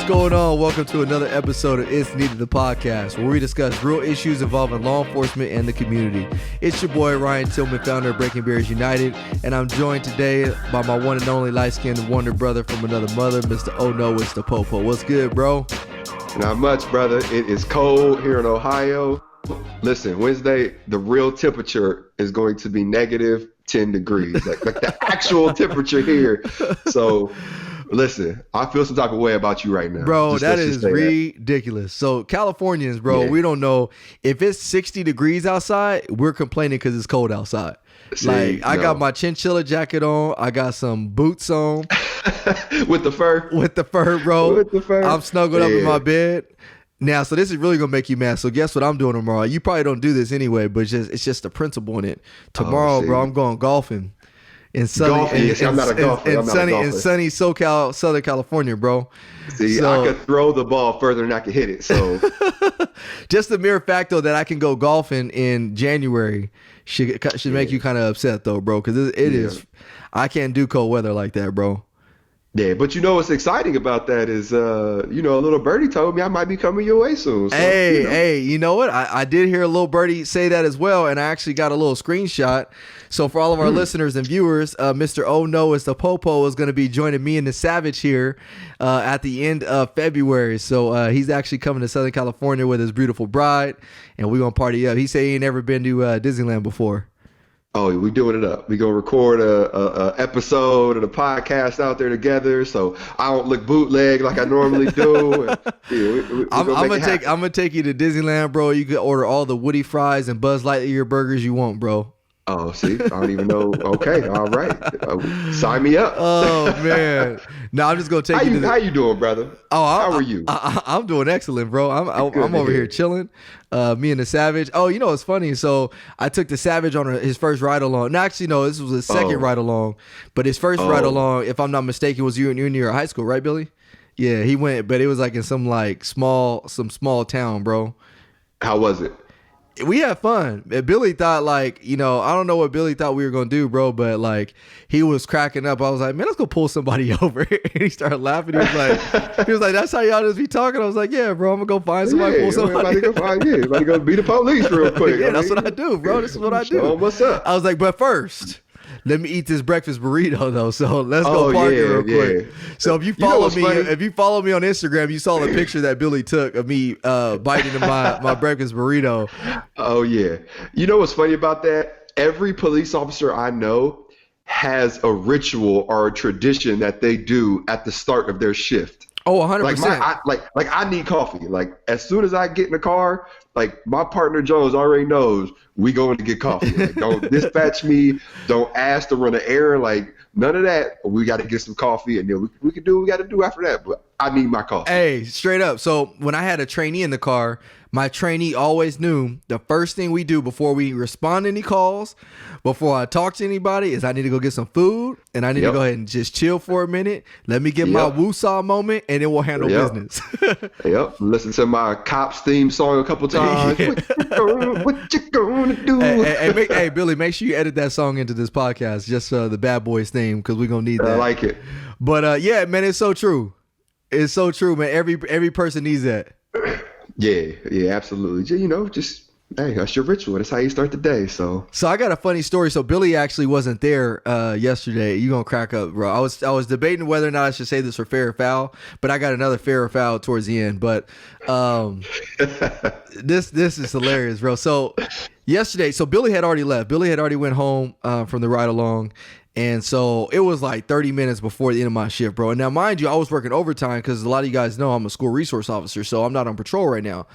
going on? Welcome to another episode of Is Needed the Podcast, where we discuss real issues involving law enforcement and the community. It's your boy Ryan Tillman, founder of Breaking Barriers United, and I'm joined today by my one and only light-skinned wonder brother from another mother, Mr. Oh No, it's the Popo. What's good, bro? Not much, brother. It is cold here in Ohio. Listen, Wednesday, the real temperature is going to be negative 10 degrees, like the actual temperature here. So, listen, I feel some type of way about you right now. Bro, that is ridiculous. So Californians, bro, we don't know if it's 60 degrees outside, we're complaining because it's cold outside. I got my chinchilla jacket on. I got some boots on. With the fur? With the fur, bro. With the fur. I'm snuggled up in my bed. Now, so this is really going to make you mad. So guess what I'm doing tomorrow? You probably don't do this anyway, but it's just the principle in it. Tomorrow, bro, I'm going golfing. In sunny, I'm not a golfer. In sunny SoCal, Southern California, bro. See, I could throw the ball further than I could hit it. So, just the mere fact though that I can go golfing in January should make you kind of upset though, bro, because it is. I can't do cold weather like that, bro. Yeah, but you know what's exciting about that is, a little birdie told me I might be coming your way soon. So, hey, you know what? I did hear a little birdie say that as well, and I actually got a little screenshot. So for all of our listeners and viewers, Mr. Oh No, it's the Popo is going to be joining me and the Savage here at the end of February. So he's actually coming to Southern California with his beautiful bride, and we're going to party up. He said he ain't never been to Disneyland before. Oh, we doing it up. We gonna record a episode of the podcast out there together, so I don't look bootleg like I normally do. I'm gonna take you to Disneyland, bro. You can order all the Woody fries and Buzz Lightyear burgers you want, bro. Oh, see, I don't even know. Okay, all right, sign me up. Oh man, no, I'm just gonna take you. How you doing, brother? Oh, how are you? I'm doing excellent, bro. I'm over here chilling. Me and the Savage. Oh, you know what's funny? So I took the Savage on his first ride along. No, actually, no, this was his second ride along. But his first ride along, if I'm not mistaken, was you in your high school, right, Billy? Yeah, he went, but it was like in some small town, bro. How was it? We had fun. Billy thought I don't know what Billy thought we were going to do, bro, but he was cracking up. I was like, man, let's go pull somebody over. And he started laughing. He was like, that's how y'all just be talking. I was like, yeah, bro, I'm going to go find somebody, pull somebody. Everybody go beat the police real quick. Yeah, that's what I do, bro. This is what I do. What's up? I was like, but first, let me eat this breakfast burrito though. So let's go park it real quick. So if you follow me on Instagram, you saw the picture that Billy took of me biting into my breakfast burrito. Oh yeah. You know what's funny about that? Every police officer I know has a ritual or a tradition that they do at the start of their shift. Oh, 100%. I need coffee. Like as soon as I get in the car, like my partner Jones already knows we going to get coffee. Like don't dispatch me. Don't ask to run an errand. Like none of that. We got to get some coffee, and then we can do what we got to do after that. But I need my coffee. Hey, straight up. So when I had a trainee in the car, my trainee always knew the first thing we do before we respond to any calls, before I talk to anybody, is I need to go get some food, and I need to go ahead and just chill for a minute. Let me get my woosah moment, and then we'll handle business. Listen to my Cops theme song a couple times. What you gonna do? Hey, Billy, make sure you edit that song into this podcast, just the Bad Boys theme, because we're gonna need that. I like it. But yeah, man, it's so true. It's so true, man. Every person needs that. Yeah, absolutely. Hey, that's your ritual. That's how you start the day. So I got a funny story. So Billy actually wasn't there yesterday. You gonna crack up, bro. I was debating whether or not I should say this for fair or foul, but I got another fair or foul towards the end. But this is hilarious, bro. So yesterday, Billy had already left. Billy had already went home from the ride along. And so it was like 30 minutes before the end of my shift, bro. And now, mind you, I was working overtime because a lot of you guys know I'm a school resource officer, so I'm not on patrol right now.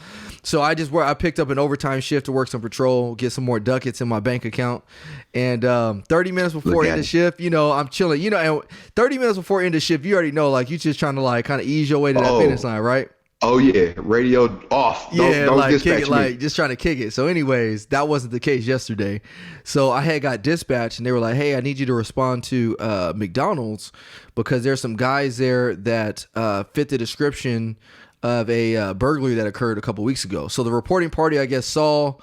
So I picked up an overtime shift to work some patrol, get some more ducats in my bank account. And 30 minutes before end of shift, I'm chilling. And 30 minutes before end of shift, you already know, you just trying to kind of ease your way to that finish line, right? Oh yeah, radio off. Don't kick it, me. Just trying to kick it. So anyways, that wasn't the case yesterday. So I had got dispatched, and they were like, hey, I need you to respond to McDonald's because there's some guys there that fit the description of a burglary that occurred a couple weeks ago. So the reporting party, I guess, saw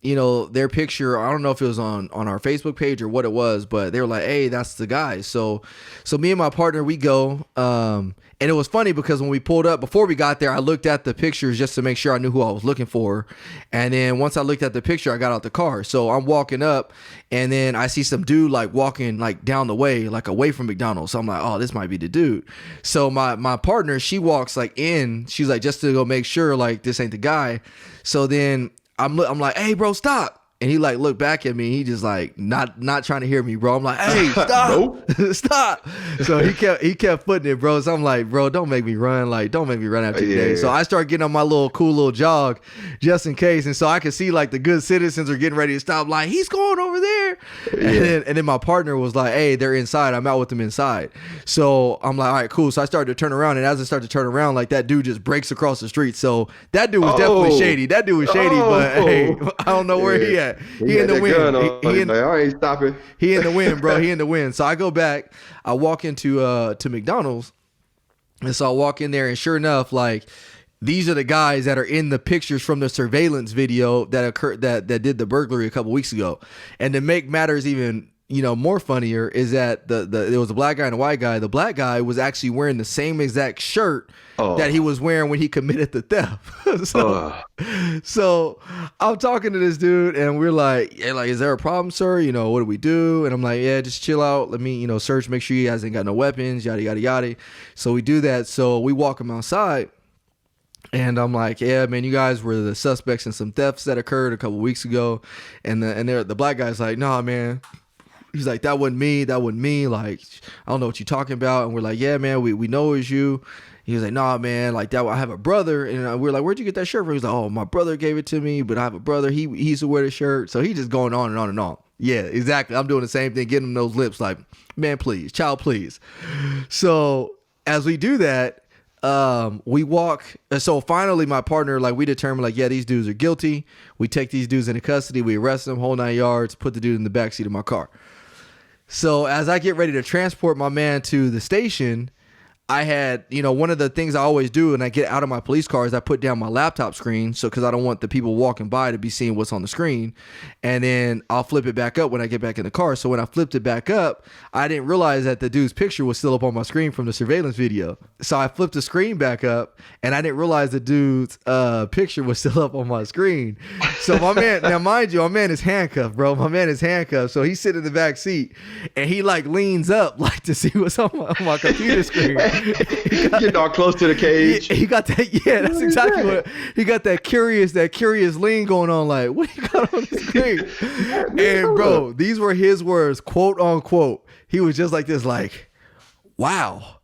their picture, I don't know if it was on our Facebook page or what it was, but they were like, hey, that's the guy. So me and my partner, we go, and it was funny because when we pulled up, before we got there, I looked at the pictures just to make sure I knew who I was looking for. And then once I looked at the picture, I got out the car. So I'm walking up, and then I see some dude like walking like down the way, like away from McDonald's. So I'm like, oh, this might be the dude. So my partner, she walks like in, she's like, just to go make sure like this ain't the guy. So then I'm like, hey, bro, stop. And he like looked back at me. He just like not trying to hear me, bro. I'm like, hey, stop, stop. So he kept footing it, bro. So I'm like, bro, don't make me run. Like, don't make me run after today. So I start getting on my cool little jog just in case. And so I could see like the good citizens are getting ready to stop. Like, he's going over there. And then my partner was like, hey, they're inside. I'm out with them inside. So I'm like, all right, cool. So I started to turn around, and as I started to turn around, like that dude just breaks across the street. So that dude was definitely shady. That dude was shady, but hey, I don't know where he at. He in the wind. I ain't stopping. He in the wind, bro. He in the wind. So I go back. I walk into to McDonald's, and so I walk in there, and sure enough, like these are the guys that are in the pictures from the surveillance video that occurred that did the burglary a couple weeks ago. And to make matters even more funnier is that there was a black guy and a white guy. The black guy was actually wearing the same exact shirt that he was wearing when he committed the theft. So I'm talking to this dude, and we're like, yeah, like, is there a problem, sir? What do we do? And I'm like, yeah, just chill out. Let me, search, make sure you guys ain't got no weapons, yada, yada, yada. So we do that. So we walk him outside. And I'm like, yeah, man, you guys were the suspects in some thefts that occurred a couple weeks ago. And the black guy's like, nah, man. He's like, that wasn't me. Like, I don't know what you're talking about. And we're like, yeah, man, we know it's you. He was like, nah, man, like that. I have a brother. And we're like, where'd you get that shirt from? He's like, oh, my brother gave it to me, but I have a brother. He used to wear the shirt. So he just going on and on and on. Yeah, exactly. I'm doing the same thing, getting him those lips like, man, please, child, please. So as we do that, we walk. So finally my partner, like we determined like, yeah, these dudes are guilty. We take these dudes into custody. We arrest them, whole 9 yards, put the dude in the backseat of my car. So as I get ready to transport my man to the station, I had, one of the things I always do when I get out of my police car is I put down my laptop screen. So, cause I don't want the people walking by to be seeing what's on the screen. And then I'll flip it back up when I get back in the car. So when I flipped it back up, I didn't realize that the dude's picture was still up on my screen from the surveillance video. So I flipped the screen back up, and I didn't realize the dude's picture was still up on my screen. So my man, now mind you, my man is handcuffed, bro. My man is handcuffed. So he's sitting in the back seat, and he like leans up like to see what's on my computer screen. Getting all close to the cage. He got that. Yeah, that's exactly what he got. That curious lean going on. Like, what you got on the screen? And bro, these were his words, quote unquote. He was just like this, like, wow.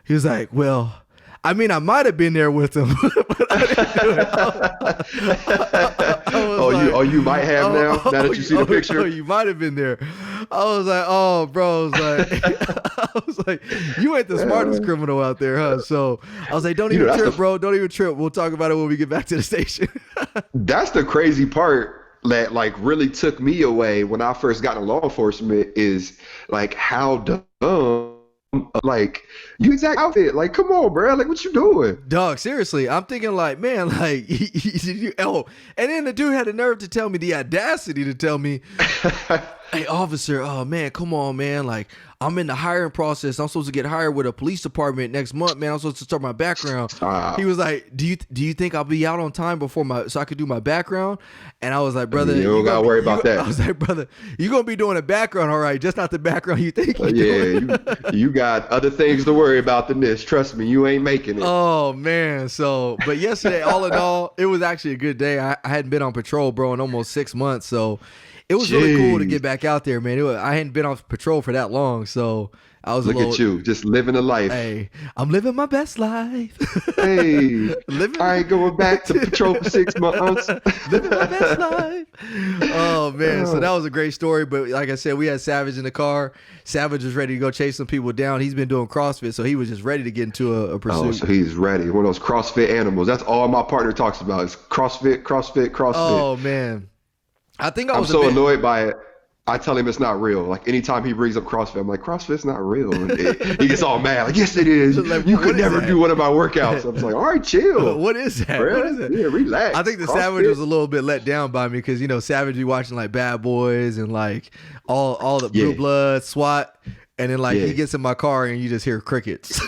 He was like, well, I mean, I might have been there with him, but I didn't do it. You might have now that you see the picture. Oh, you might have been there. I was like, oh, bro. I was like, you ain't the smartest criminal out there, huh? So I was like, don't even trip, bro. Don't even trip. We'll talk about it when we get back to the station. That's the crazy part that like really took me away when I first got into law enforcement is like how dumb. Like, you exact outfit. Like, come on, bro. Like, what you doing? Dog, seriously. I'm thinking like, man, like, and then the dude had the nerve to tell me, the audacity to tell me, hey, officer, oh, man, come on, man. Like, I'm in the hiring process. I'm supposed to get hired with a police department next month, man. I'm supposed to start my background. He was like, do you think I'll be out on time so I could do my background? And I was like, brother, you don't got to worry about that. I was like, brother, you're going to be doing a background, all right, just not the background you think you're doing. you got other things to worry about than this. Trust me, you ain't making it. Oh, man. So, but yesterday, all in all, it was actually a good day. I hadn't been on patrol, bro, in almost 6 months. So it was really cool to get back out there, man. I hadn't been off patrol for that long, so I was Look at you, just living a life. Hey, I'm living my best life. Hey, I ain't going back to patrol for 6 months. Living my best life. Oh, man. So that was a great story. But like I said, we had Savage in the car. Savage was ready to go chase some people down. He's been doing CrossFit, so he was just ready to get into a pursuit. Oh, so he's ready. One of those CrossFit animals. That's all my partner talks about is CrossFit. Oh, man. I think I was annoyed by it. I tell him it's not real. Like anytime he brings up CrossFit, I'm like, CrossFit's not real. And he gets all mad. Like, yes, it is. Like, you could never do one of my workouts. I'm just like, all right, chill. What is that? Bruh. What is that? Yeah, relax. I think the CrossFit. Savage was a little bit let down by me because, you know, Savage be watching like Bad Boys and like all the Blue Blood, SWAT. And then like he gets in my car and you just hear crickets.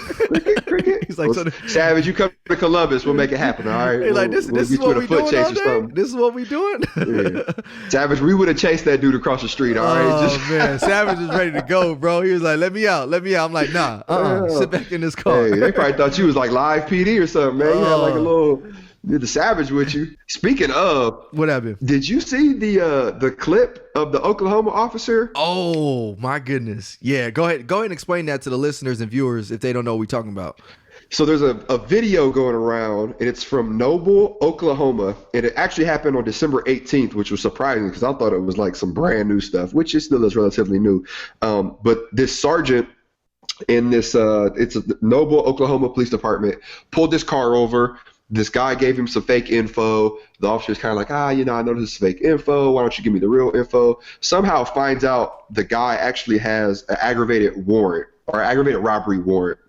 Cricket. He's like, well, Savage, you come to Columbus, we'll make it happen. All right. He's like, this is what we doing all day? This is what we doing? Yeah. Savage, we would have chased that dude across the street. All right. Oh man, Savage was ready to go, bro. He was like, let me out. I'm like, nah, sit back in this car. Hey, they probably thought you was like live PD or something, man. You had like a little the Savage with you. Speaking of, what happened? Did you see the clip of the Oklahoma officer? Oh my goodness. Yeah, go ahead and explain that to the listeners and viewers if they don't know what we're talking about. So there's a video going around, and it's from Noble, Oklahoma, and it actually happened on December 18th, which was surprising because I thought it was like some brand new stuff, which it still is relatively new. But this sergeant in this, it's a Noble, Oklahoma Police Department, pulled this car over. This guy gave him some fake info. The officer's kind of like, I know this is fake info. Why don't you give me the real info? Somehow finds out the guy actually has an aggravated warrant or aggravated robbery warrant.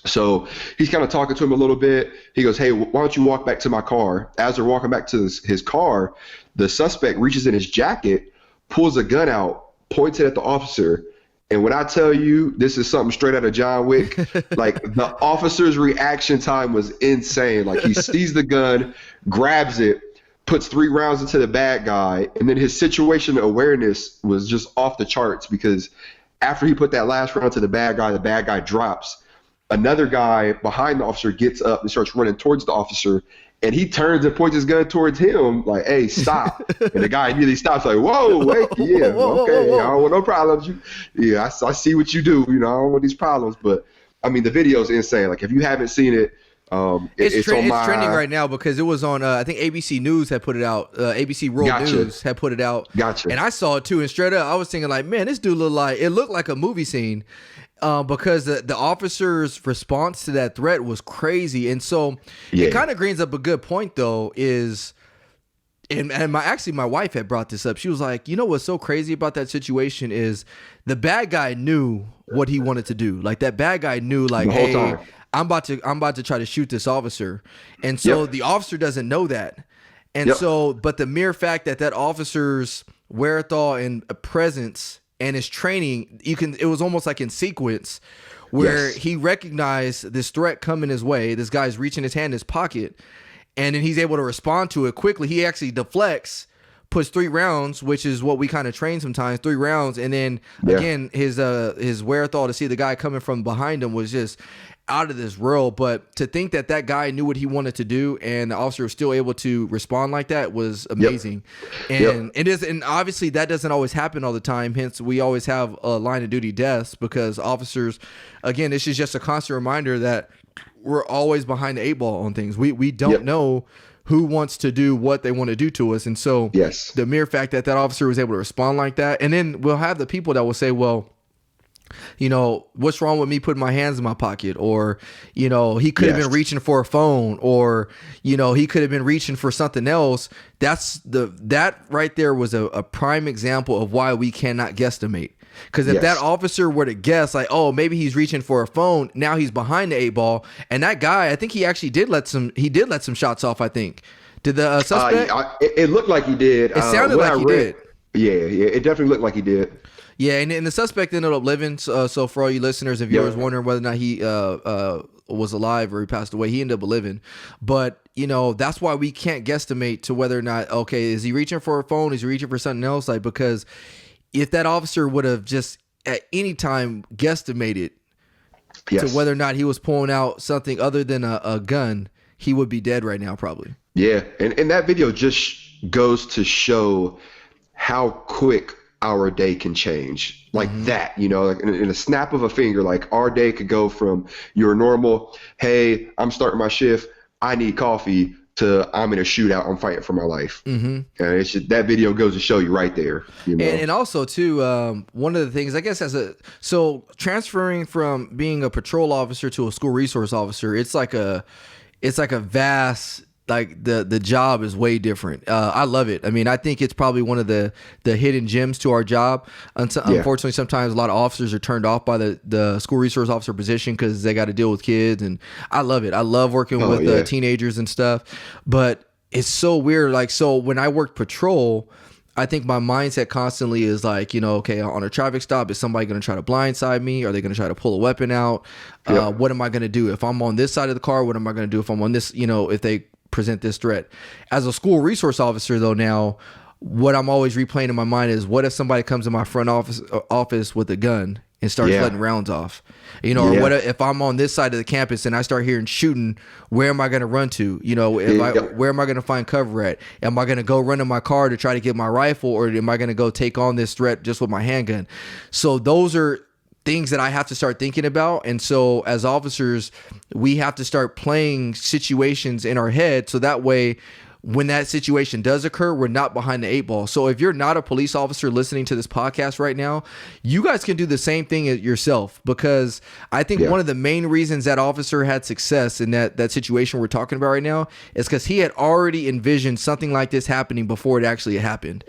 So he's kind of talking to him a little bit. He goes, hey, why don't you walk back to my car? As they're walking back to his car, the suspect reaches in his jacket, pulls a gun out, points it at the officer. And when I tell you this is something straight out of John Wick, like the officer's reaction time was insane. Like he sees the gun, grabs it, puts 3 rounds into the bad guy, and then his situational awareness was just off the charts because after he put that last round to the bad guy drops. Another guy behind the officer gets up and starts running towards the officer, and he turns and points his gun towards him like, hey, stop. And the guy immediately stops like, whoa, wait, yeah, okay, I don't want no problems. I see what you do. I don't want these problems. But, I mean, the video is insane. Like, if you haven't seen it, it's trending right now because it was on, I think ABC News had put it out. ABC World News had put it out. Gotcha. And I saw it too. And straight up, I was thinking like, man, this dude looked like a movie scene. Because the officer's response to that threat was crazy. And so it kind of brings up a good point, though, is, and my wife had brought this up. She was like, you know what's so crazy about that situation is the bad guy knew what he wanted to do. Like that bad guy knew like, the whole hey, time. I'm about to try to shoot this officer. And so the officer doesn't know that. And so, but the mere fact that officer's wherewithal and presence and his training, it was almost like in sequence where he recognized this threat coming his way. This guy's reaching his hand in his pocket, and then he's able to respond to it quickly. He actually deflects, puts 3 rounds, which is what we kind of train sometimes, 3 rounds. And then again, his wherewithal to see the guy coming from behind him was just out of this world. But to think that guy knew what he wanted to do and the officer was still able to respond like that was amazing. And it is, and obviously that doesn't always happen all the time. Hence we always have line of duty deaths because officers, again, this is just a constant reminder that we're always behind the 8 ball on things. We don't know who wants to do what they want to do to us. And so the mere fact that officer was able to respond like that, and then we'll have the people that will say, well, what's wrong with me putting my hands in my pocket? Or, he could have been reaching for a phone, or, he could have been reaching for something else. That right there was a prime example of why we cannot guesstimate. Because if that officer were to guess like, oh, maybe he's reaching for a phone, now he's behind the 8 ball. And that guy, I think he actually did let some shots off, I think. Did the suspect? It looked like he did. It sounded like he did. Yeah, it definitely looked like he did. Yeah, and the suspect ended up living. So for all you listeners and viewers wondering whether or not he was alive or he passed away, he ended up living. But, that's why we can't guesstimate to whether or not, okay, is he reaching for a phone? Is he reaching for something else? Like, because if that officer would have just at any time guesstimated to whether or not he was pulling out something other than a gun, he would be dead right now probably. Yeah, and that video just goes to show how quick our day can change like that, like in a snap of a finger. Like our day could go from your normal, hey, I'm starting my shift, I need coffee, to I'm in a shootout, I'm fighting for my life. And it's just, that video goes to show you right there. And also too, one of the things I guess so transferring from being a patrol officer to a school resource officer, it's like a vast like the job is way different. I love it. I mean, I think it's probably one of the hidden gems to our job. Unfortunately, sometimes a lot of officers are turned off by the school resource officer position because they got to deal with kids, and I love it. I love working with teenagers and stuff, but it's so weird. Like, so when I worked patrol, I think my mindset constantly is like, okay, on a traffic stop, is somebody going to try to blindside me? Are they going to try to pull a weapon out? What am I going to do? If I'm on this side of the car, what am I going to do if I'm on this, if they present this threat? As a school resource officer, though, now, what I'm always replaying in my mind is, what if somebody comes in my front office with a gun and starts letting rounds off? Or what if I'm on this side of the campus and I start hearing shooting? Where am I going to run to? Where am I going to find cover at? Am I going to go run in my car to try to get my rifle, or am I going to go take on this threat just with my handgun? So those are things that I have to start thinking about. And so as officers, we have to start playing situations in our head, so that way when that situation does occur, we're not behind the 8 ball. So if you're not a police officer listening to this podcast right now, you guys can do the same thing yourself, because I think one of the main reasons that officer had success in that situation we're talking about right now is because he had already envisioned something like this happening before it actually happened.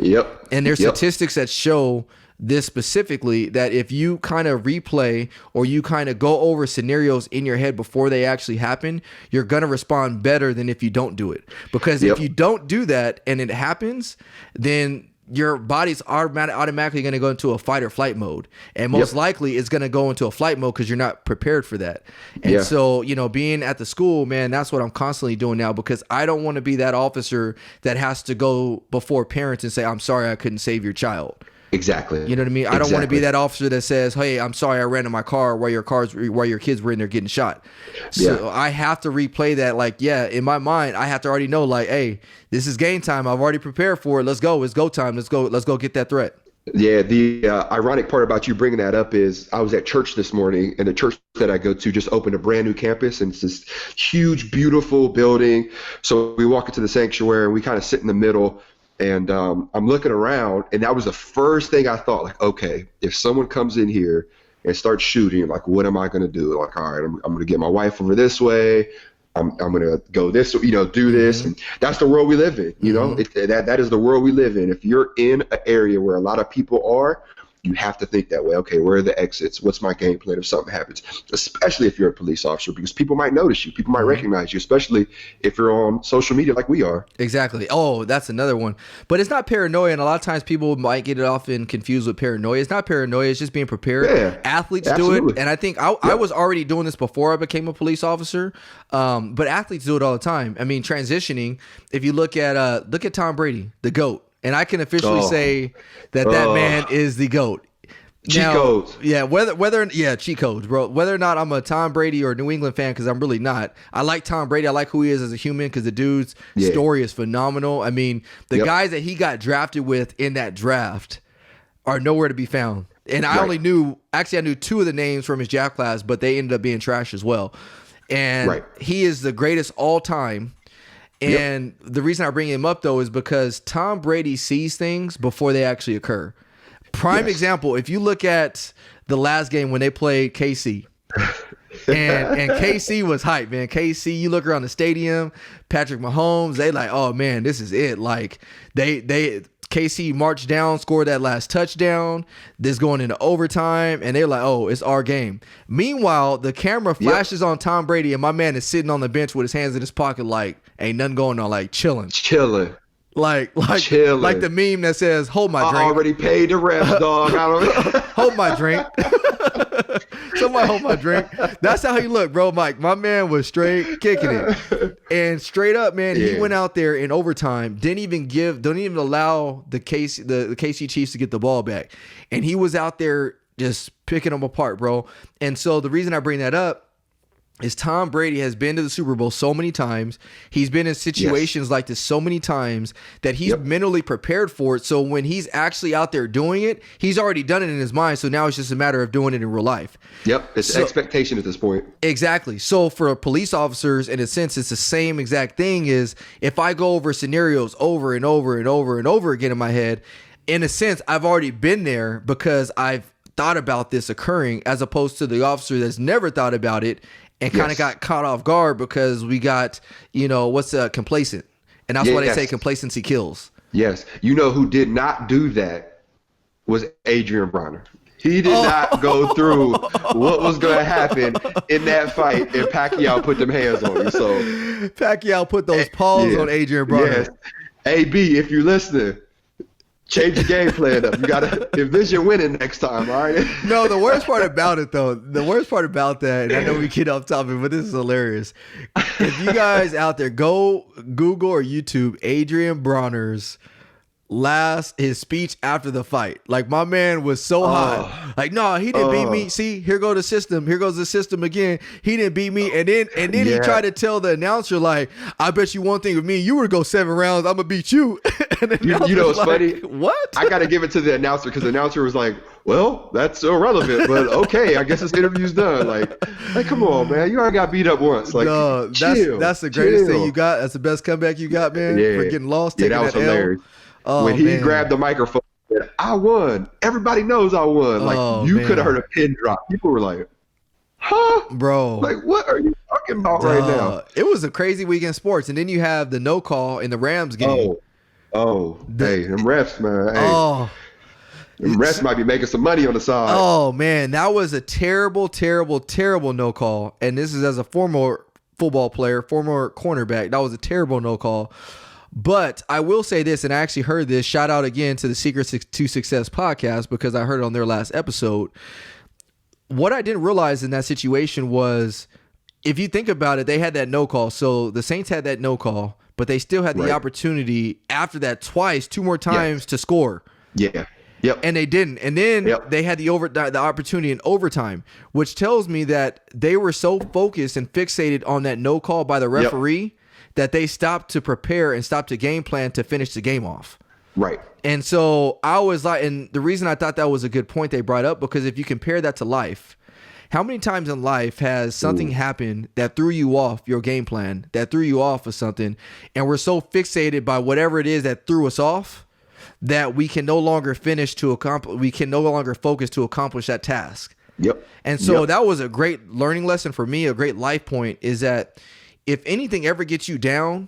And there's statistics that show this specifically, that if you kind of replay or you kind of go over scenarios in your head before they actually happen, you're going to respond better than if you don't do it. Because if you don't do that and it happens, then your body's automatically going to go into a fight or flight mode, and most likely it's going to go into a flight mode because you're not prepared for that. And so, being at the school, man, that's what I'm constantly doing now, because I don't want to be that officer that has to go before parents and say, I'm sorry, I couldn't save your child. Exactly. You know what I mean? I don't want to be that officer that says, hey, I'm sorry, I ran in my car while your kids were in there getting shot. So I have to replay that. Like, in my mind, I have to already know, like, hey, this is game time. I've already prepared for it. Let's go. It's go time. Let's go get that threat. Yeah, the ironic part about you bringing that up is I was at church this morning, and the church that I go to just opened a brand new campus, and it's this huge, beautiful building. So we walk into the sanctuary, and we kind of sit in the middle. And I'm looking around, and that was the first thing I thought, like, okay, if someone comes in here and starts shooting, like, what am I going to do? Like, all right, I'm going to get my wife over this way. I'm going to go this, do this. And that's the world we live in. That is the world we live in. If you're in an area where a lot of people are, you have to think that way. Okay, where are the exits? What's my game plan if something happens? Especially if you're a police officer, because people might notice you. People might recognize you, especially if you're on social media like we are. Exactly. Oh, that's another one. But it's not paranoia, and a lot of times people might get it often confused with paranoia. It's not paranoia. It's just being prepared. Yeah, athletes do it, and I think I was already doing this before I became a police officer, but athletes do it all the time. I mean, transitioning, if you look at Tom Brady, the GOAT, and I can officially say that man is the GOAT. Cheat codes. Yeah, cheat codes, bro. Whether or not I'm a Tom Brady or New England fan, because I'm really not. I like Tom Brady. I like who he is as a human, because the dude's story is phenomenal. I mean, the guys that he got drafted with in that draft are nowhere to be found. And I knew 2 of the names from his draft class, but they ended up being trash as well. And he is the greatest all time. And the reason I bring him up, though, is because Tom Brady sees things before they actually occur. Prime example, if you look at the last game when they played KC, and KC was hype, man. KC, you look around the stadium, Patrick Mahomes, they like, oh, man, this is it. Like, KC marched down, scored that last touchdown. This going into overtime, and they're like, oh, it's our game. Meanwhile, the camera flashes on Tom Brady, and my man is sitting on the bench with his hands in his pocket like, ain't nothing going on, like chilling. Like chilling. Like the meme that says, hold my drink. I already paid the refs, dog. I don't hold my drink. Somebody hold my drink. That's how he looked, bro. Mike, my man was straight kicking it. And straight up, man, he went out there in overtime, don't even allow the KC Chiefs to get the ball back. And he was out there just picking them apart, bro. And so the reason I bring that up is Tom Brady has been to the Super Bowl so many times. He's been in situations like this so many times that he's mentally prepared for it. So when he's actually out there doing it, he's already done it in his mind. So now it's just a matter of doing it in real life. It's expectation at this point. Exactly. So for police officers, in a sense, it's the same exact thing. Is if I go over scenarios over and over and over and over again in my head, in a sense, I've already been there because I've thought about this occurring, as opposed to the officer that's never thought about it and kind of got caught off guard because we got, complacent. And that's why they say complacency kills. Yes. You know who did not do that was Adrian Bronner. He did not go through what was going to happen in that fight, and Pacquiao put them hands on him. So Pacquiao put those paws on Adrian Bronner. Yes. AB, if you're listening, change your game plan up. You got to envision winning next time, all right? No, the worst part about it, though, and I know we get off topic, but this is hilarious. If you guys out there, go Google or YouTube Adrian Bronner's his speech after the fight. Like, my man was so hot. Like, no, he didn't beat me. See, here goes the system again. He didn't beat me. And then he tried to tell the announcer, like, I bet you one thing with me, you were to go 7 rounds, I'm gonna beat you. And you know what's like, funny? What? I gotta give it to the announcer, because the announcer was like, well, that's irrelevant, but okay, I guess this interview's done. Like, come on, man, you already got beat up once. Like, no, that's the greatest thing you got. That's the best comeback you got, man. For getting lost, taking that was hilarious. Oh, when he grabbed the microphone and said, I won. Everybody knows I won. Like, you could have heard a pin drop. People were like, huh? Bro. Like, what are you talking about right now? It was a crazy week in sports. And then you have the no call in the Rams game. Hey, them refs, man. Hey, them refs might be making some money on the side. Oh, man. That was a terrible, terrible, terrible no call. And this is as a former football player, former cornerback. That was a terrible no call. But I will say this, and I actually heard this. Shout out again to the Secret to Success podcast, because I heard it on their last episode. What I didn't realize in that situation was, if you think about it, they had that no call. So the Saints had that no call, but they still had the opportunity after that two more times to score. Yeah. Yep. And they didn't. And then they had the opportunity in overtime, which tells me that they were so focused and fixated on that no call by the referee that they stopped to prepare and stopped to game plan to finish the game off. Right. And so I was like, and the reason I thought that was a good point they brought up, because if you compare that to life, how many times in life has something happened that threw you off your game plan, that threw you off of something, and we're so fixated by whatever it is that threw us off that we can no longer focus to accomplish that task. Yep. And so that was a great learning lesson for me, a great life point, is that if anything ever gets you down,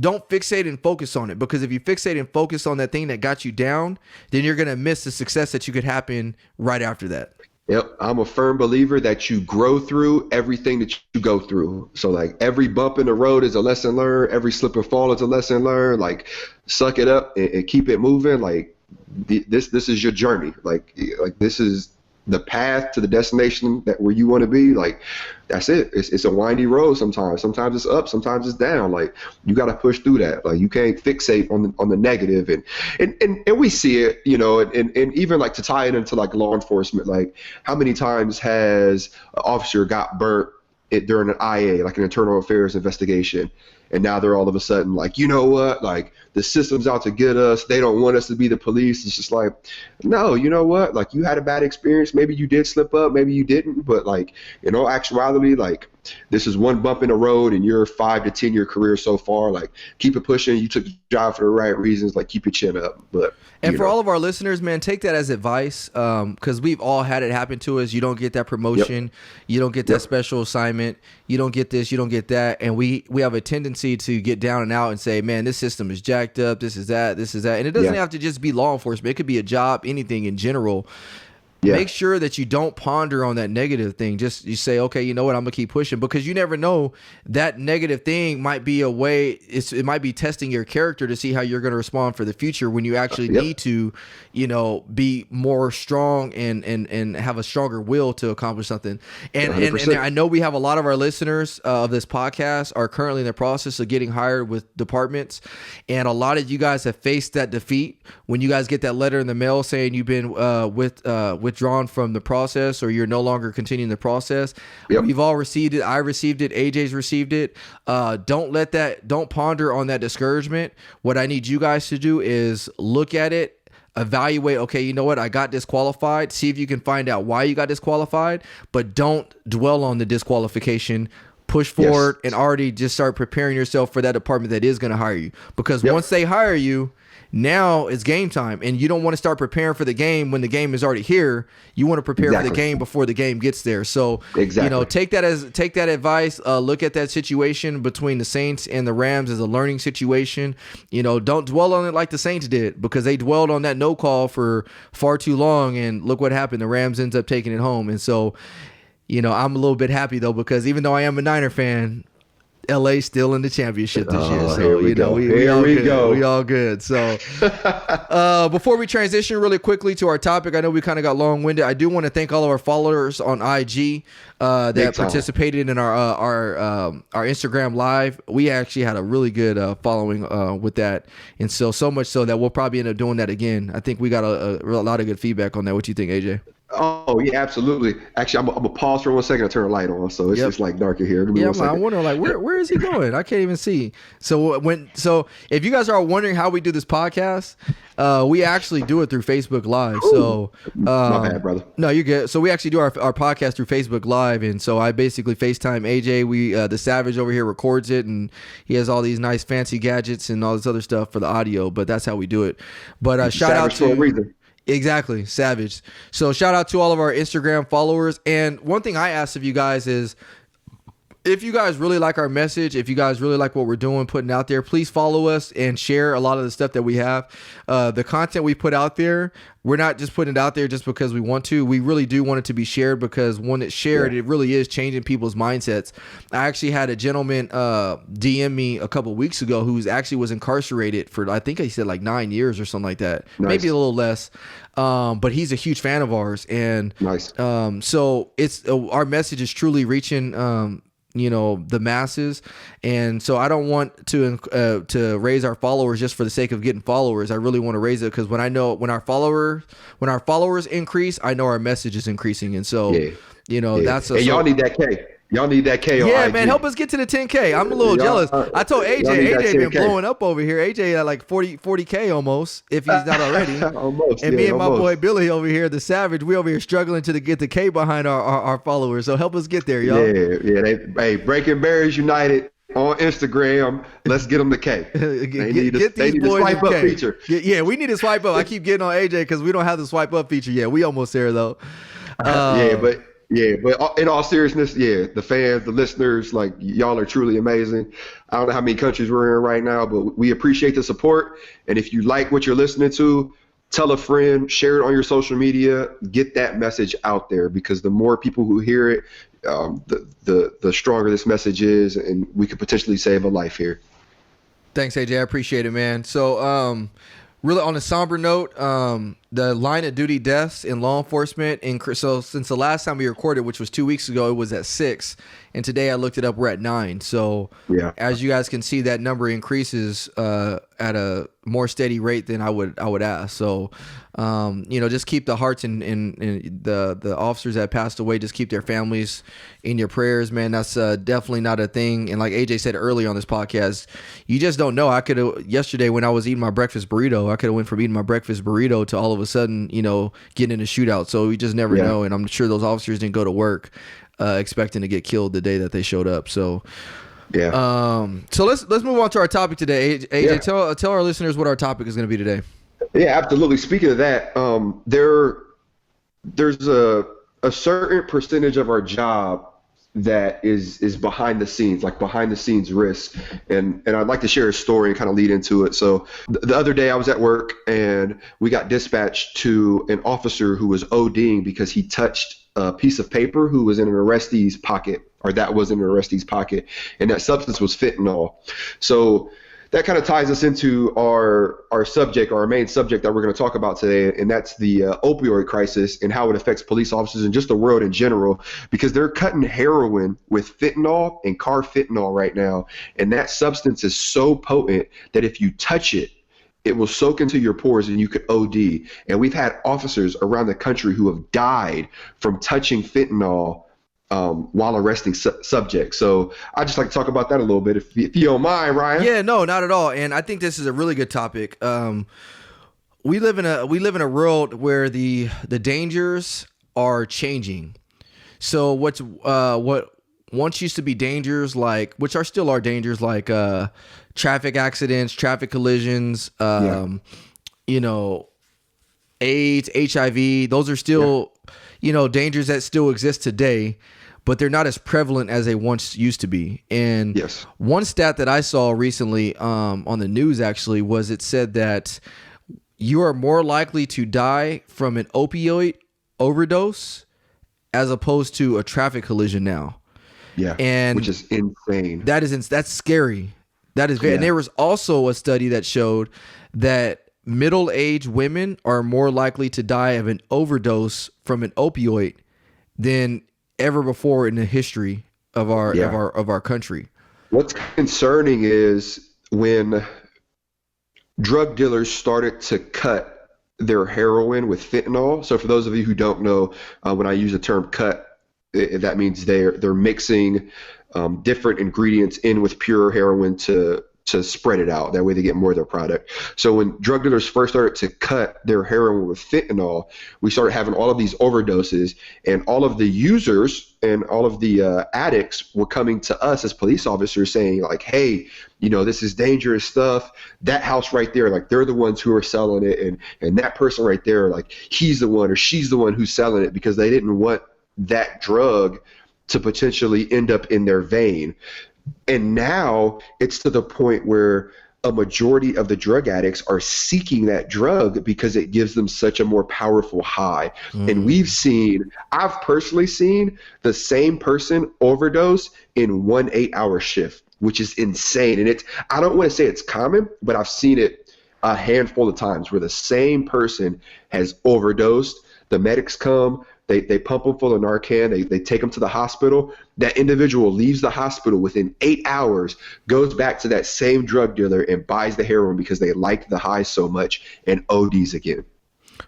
don't fixate and focus on it, because if you fixate and focus on that thing that got you down, then you're going to miss the success that you could happen right after that. Yep. I'm a firm believer that you grow through everything that you go through. So, like, every bump in the road is a lesson learned. Every slip and fall is a lesson learned. Like, suck it up and keep it moving. Like, this is your journey. Like this is the path to the destination where you want to be. Like, that's it. It's a windy road sometimes. Sometimes it's up, sometimes it's down. Like, you got to push through that. Like, you can't fixate on the negative. And we see it, and even, like, to tie it into, like, law enforcement, like, how many times has an officer got burnt during an IA, like an internal affairs investigation, and now they're all of a sudden like, you know what, like, the system's out to get us. They don't want us to be the police. It's just like, no, you know what? Like, you had a bad experience. Maybe you did slip up. Maybe you didn't. But, like, in all actuality, like, this is one bump in the road in your 5 to 10 year career so far. Like, keep it pushing. You took the job for the right reasons. Like, keep your chin up. But and for all of our listeners, man, take that as advice, because we've all had it happen to us. You don't get that promotion. You don't get that special assignment. You don't get this. You don't get that. And we have a tendency to get down and out and say, man, this system is jacked up. This is that. This is that. And it doesn't have to just be law enforcement. It could be a job, anything in general. Make sure that you don't ponder on that negative thing. Just you say, okay, you know what, I'm gonna keep pushing, because you never know, that negative thing might be a way. It might be testing your character to see how you're gonna respond for the future when you actually need to, be more strong and have a stronger will to accomplish something. And I know we have a lot of our listeners of this podcast are currently in the process of getting hired with departments, and a lot of you guys have faced that defeat when you guys get that letter in the mail saying you've been withdrawn from the process, or you're no longer continuing the process. We've all received it. I received it. AJ's received it. Don't ponder on that discouragement. What I need you guys to do is look at it, evaluate, okay, you know what, I got disqualified. See if you can find out why you got disqualified, but don't dwell on the disqualification. push forward and already just start preparing yourself for that department that is going to hire you. Because once they hire you, now it's game time, and you don't want to start preparing for the game when the game is already here. You want to prepare for the game before the game gets there. So, take that advice. Look at that situation between the Saints and the Rams as a learning situation. Don't dwell on it like the Saints did, because they dwelled on that no call for far too long, and look what happened. The Rams ends up taking it home. And so, I'm a little bit happy though, because even though I am a Niner fan, LA still in the championship this year. So, we go. We all good. So, before we transition really quickly to our topic, I know we kind of got long-winded. I do want to thank all of our followers on IG that participated in our Instagram live. We actually had a really good following with that. And so much so that we'll probably end up doing that again. I think we got a lot of good feedback on that. What do you think, AJ? Oh yeah, absolutely. Actually, I'm gonna pause for 1 second and turn the light on, so it's just like dark in here. I wonder where is he going? I can't even see. So if you guys are wondering how we do this podcast, we actually do it through Facebook Live. Ooh, so my bad, brother. No, you're good. So we actually do our podcast through Facebook Live, and so I basically FaceTime AJ. We the Savage over here records it, and he has all these nice fancy gadgets and all this other stuff for the audio. But that's how we do it. But shout out to. For a reason. Exactly, Savage. So shout out to all of our Instagram followers. And one thing I asked of you guys is, if you guys really like our message, if you guys really like what we're doing, putting out there, please follow us and share a lot of the stuff that we have. The content we put out there, we're not just putting it out there just because we want to. We really do want it to be shared, because when it's shared, it really is changing people's mindsets. I actually had a gentleman DM me a couple weeks ago who actually was incarcerated for, I think he said like 9 years or something like that. Nice. Maybe a little less. But he's a huge fan of ours. And so it's our message is truly reaching the masses. And so I don't want to raise our followers just for the sake of getting followers. I really want to raise it because when our followers increase, I know our message is increasing. And so that's y'all need that K. Y'all need that K on IG. Man, help us get to the 10K. I'm a little jealous. I told AJ been blowing up over here. AJ at like 40K almost, if he's not already. Almost. And me and my boy Billy over here, the Savage, we over here struggling to get the K behind our followers. So help us get there, y'all. Hey, Breaking Barriers United on Instagram. Let's get them the K. They need a swipe up feature. We need a swipe up. I keep getting on AJ because we don't have the swipe up feature yet. We almost there though. But in all seriousness, the fans, the listeners, like y'all are truly amazing. I don't know how many countries we're in right now, but we appreciate the support. And if you like what you're listening to, tell a friend, share it on your social media, get that message out there, because the more people who hear it, the stronger this message is, and we could potentially save a life here. Thanks, AJ. I appreciate it, man. So, really, on a somber note, the line of duty deaths in law enforcement so since the last time we recorded, which was 2 weeks ago, it was at 6, and today I looked it up, we're at 9. So as you guys can see, that number increases at a more steady rate than I would ask. So just keep the hearts and the officers that passed away, just keep their families in your prayers, man. That's definitely not a thing. And like AJ said earlier on this podcast, you just don't know. I could have yesterday when I was eating my breakfast burrito, I could have went from eating my breakfast burrito to all of a sudden, getting in a shootout. So we just never know. And I'm sure those officers didn't go to work expecting to get killed the day that they showed up. So so let's move on to our topic today. AJ, tell our listeners what our topic is going to be today. Yeah, absolutely. Speaking of that, there's a certain percentage of our job that is behind the scenes, like behind the scenes risk. And I'd like to share a story and kind of lead into it. So the other day I was at work and we got dispatched to an officer who was ODing because he touched a piece of paper who was in an arrestee's pocket, or that was in an arrestee's pocket, and that substance was fentanyl. So that kind of ties us into our subject, or our main subject that we're going to talk about today, and that's the opioid crisis and how it affects police officers and just the world in general, because they're cutting heroin with fentanyl and carfentanil right now, and that substance is so potent that if you touch it, it will soak into your pores and you could OD. And we've had officers around the country who have died from touching fentanyl while arresting subjects. So I just like to talk about that a little bit, if you don't mind, Ryan. Yeah, no, not at all. And I think this is a really good topic. We live in a world where the dangers are changing. So what once used to be dangers like, which are still are dangers like traffic accidents, traffic collisions, you know, AIDS, HIV. Those are still, you know, dangers that still exist today, but they're not as prevalent as they once used to be. And one stat that I saw recently on the news actually was it said that you are more likely to die from an opioid overdose as opposed to a traffic collision now. Yeah, and which is insane. That's scary. That is very. And there was also a study that showed that middle-aged women are more likely to die of an overdose from an opioid than ever before in the history of our country. What's concerning is when drug dealers started to cut their heroin with fentanyl. So for those of you who don't know, when I use the term cut, that means they're mixing different ingredients in with pure heroin to spread it out. That way they get more of their product. So when drug dealers first started to cut their heroin with fentanyl, we started having all of these overdoses, and all of the users and all of the addicts were coming to us as police officers saying like, hey, you know, this is dangerous stuff. That house right there, like they're the ones who are selling it. And that person right there, like he's the one or she's the one who's selling it, because they didn't want that drug to potentially end up in their vein. And now it's to the point where a majority of the drug addicts are seeking that drug because it gives them such a more powerful high. And I've personally seen the same person overdose in 1 8-hour shift, which is insane. And I don't want to say it's common, but I've seen it a handful of times where the same person has overdosed. The medics come, they pump them full of Narcan, they take them to the hospital. That individual leaves the hospital within 8 hours, goes back to that same drug dealer and buys the heroin because they liked the high so much, and ODs again.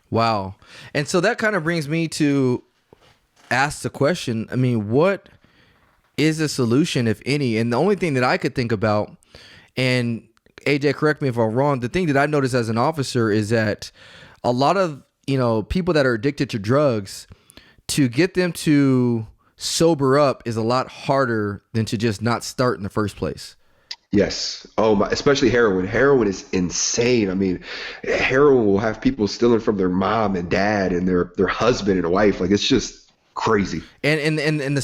Wow. And so that kind of brings me to ask the question, I mean, what is a solution, if any? And the only thing that I could think about, and AJ, correct me if I'm wrong, the thing that I noticed as an officer is that a lot of, you know, people that are addicted to drugs, to get them to sober up is a lot harder than to just not start in the first place. Yes. Oh my, especially heroin. Heroin is insane. I mean, heroin will have people stealing from their mom and dad and their husband and wife. Like, it's just crazy. And the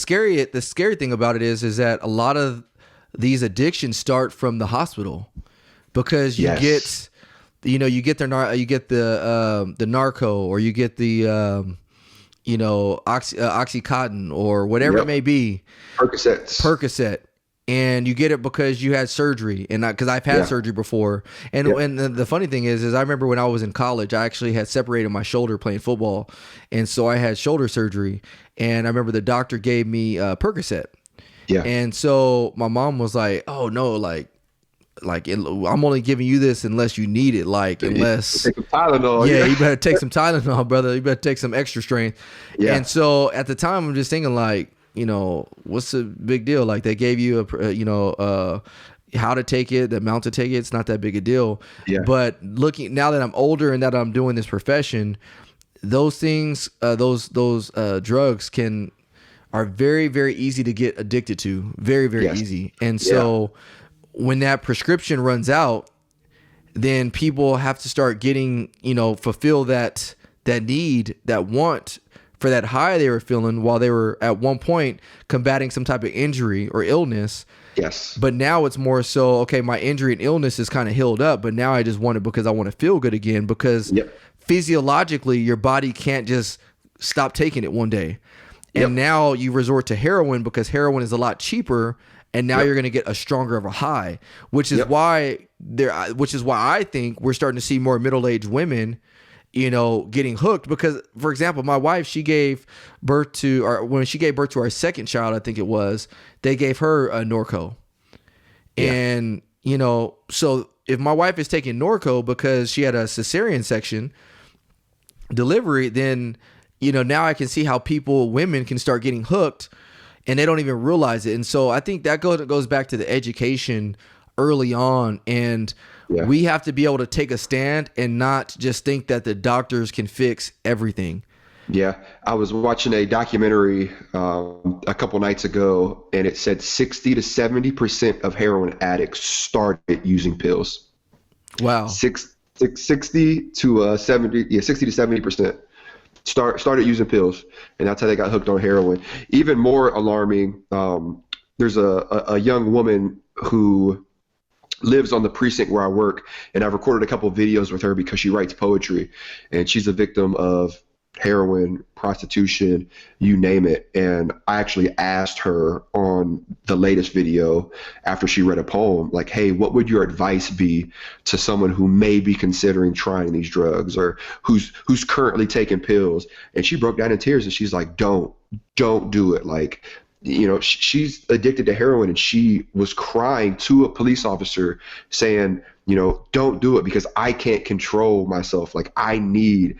scary thing about it is that a lot of these addictions start from the hospital, because you get, you know, you get the narco, or you get the you know, Oxycontin or whatever it may be, Percocet, and you get it because you had surgery, and because I've had surgery before, and the funny thing is I remember when I was in college, I actually had separated my shoulder playing football, and so I had shoulder surgery, and I remember the doctor gave me Percocet, and so my mom was like, oh no, I'm only giving you this unless you need it. Like, unless take some Tylenol. Yeah, you better take some Tylenol, brother. You better take some extra strength. Yeah. And so at the time, I'm just thinking like, you know, what's the big deal? Like, they gave you how to take it, the amount to take it. It's not that big a deal. Yeah. But looking now that I'm older and that I'm doing this profession, those things, those drugs are very, very easy to get addicted to. Very, very easy. And so when that prescription runs out, then people have to start getting, you know, fulfill that need, that want for that high they were feeling while they were at one point combating some type of injury or illness. Yes. But now it's more so, okay, my injury and illness is kind of healed up, but now I just want it because I want to feel good again, because physiologically your body can't just stop taking it one day. And now you resort to heroin because heroin is a lot cheaper. And now you're going to get a stronger of a high, which is why I think we're starting to see more middle-aged women, you know, getting hooked. Because, for example, my wife, when she gave birth to our second child, I think it was, they gave her a Norco. And, you know, so if my wife is taking Norco because she had a cesarean section delivery, then, you know, now I can see how women can start getting hooked, and they don't even realize it. And so I think that goes back to the education early on. And we have to be able to take a stand and not just think that the doctors can fix everything. Yeah, I was watching a documentary a couple nights ago, and it said 60 to 70% of heroin addicts started using pills. Wow. 60 to 70, yeah, 60 to 70% started using pills, and that's how they got hooked on heroin. Even more alarming, there's a young woman who lives on the precinct where I work, and I've recorded a couple of videos with her because she writes poetry, and she's a victim of heroin, prostitution, you name it. And I actually asked her on the latest video after she read a poem, like, hey, what would your advice be to someone who may be considering trying these drugs, or who's currently taking pills? And she broke down in tears, and she's like, don't do it. Like, she's addicted to heroin, and she was crying to a police officer saying, don't do it because I can't control myself. Like, I need,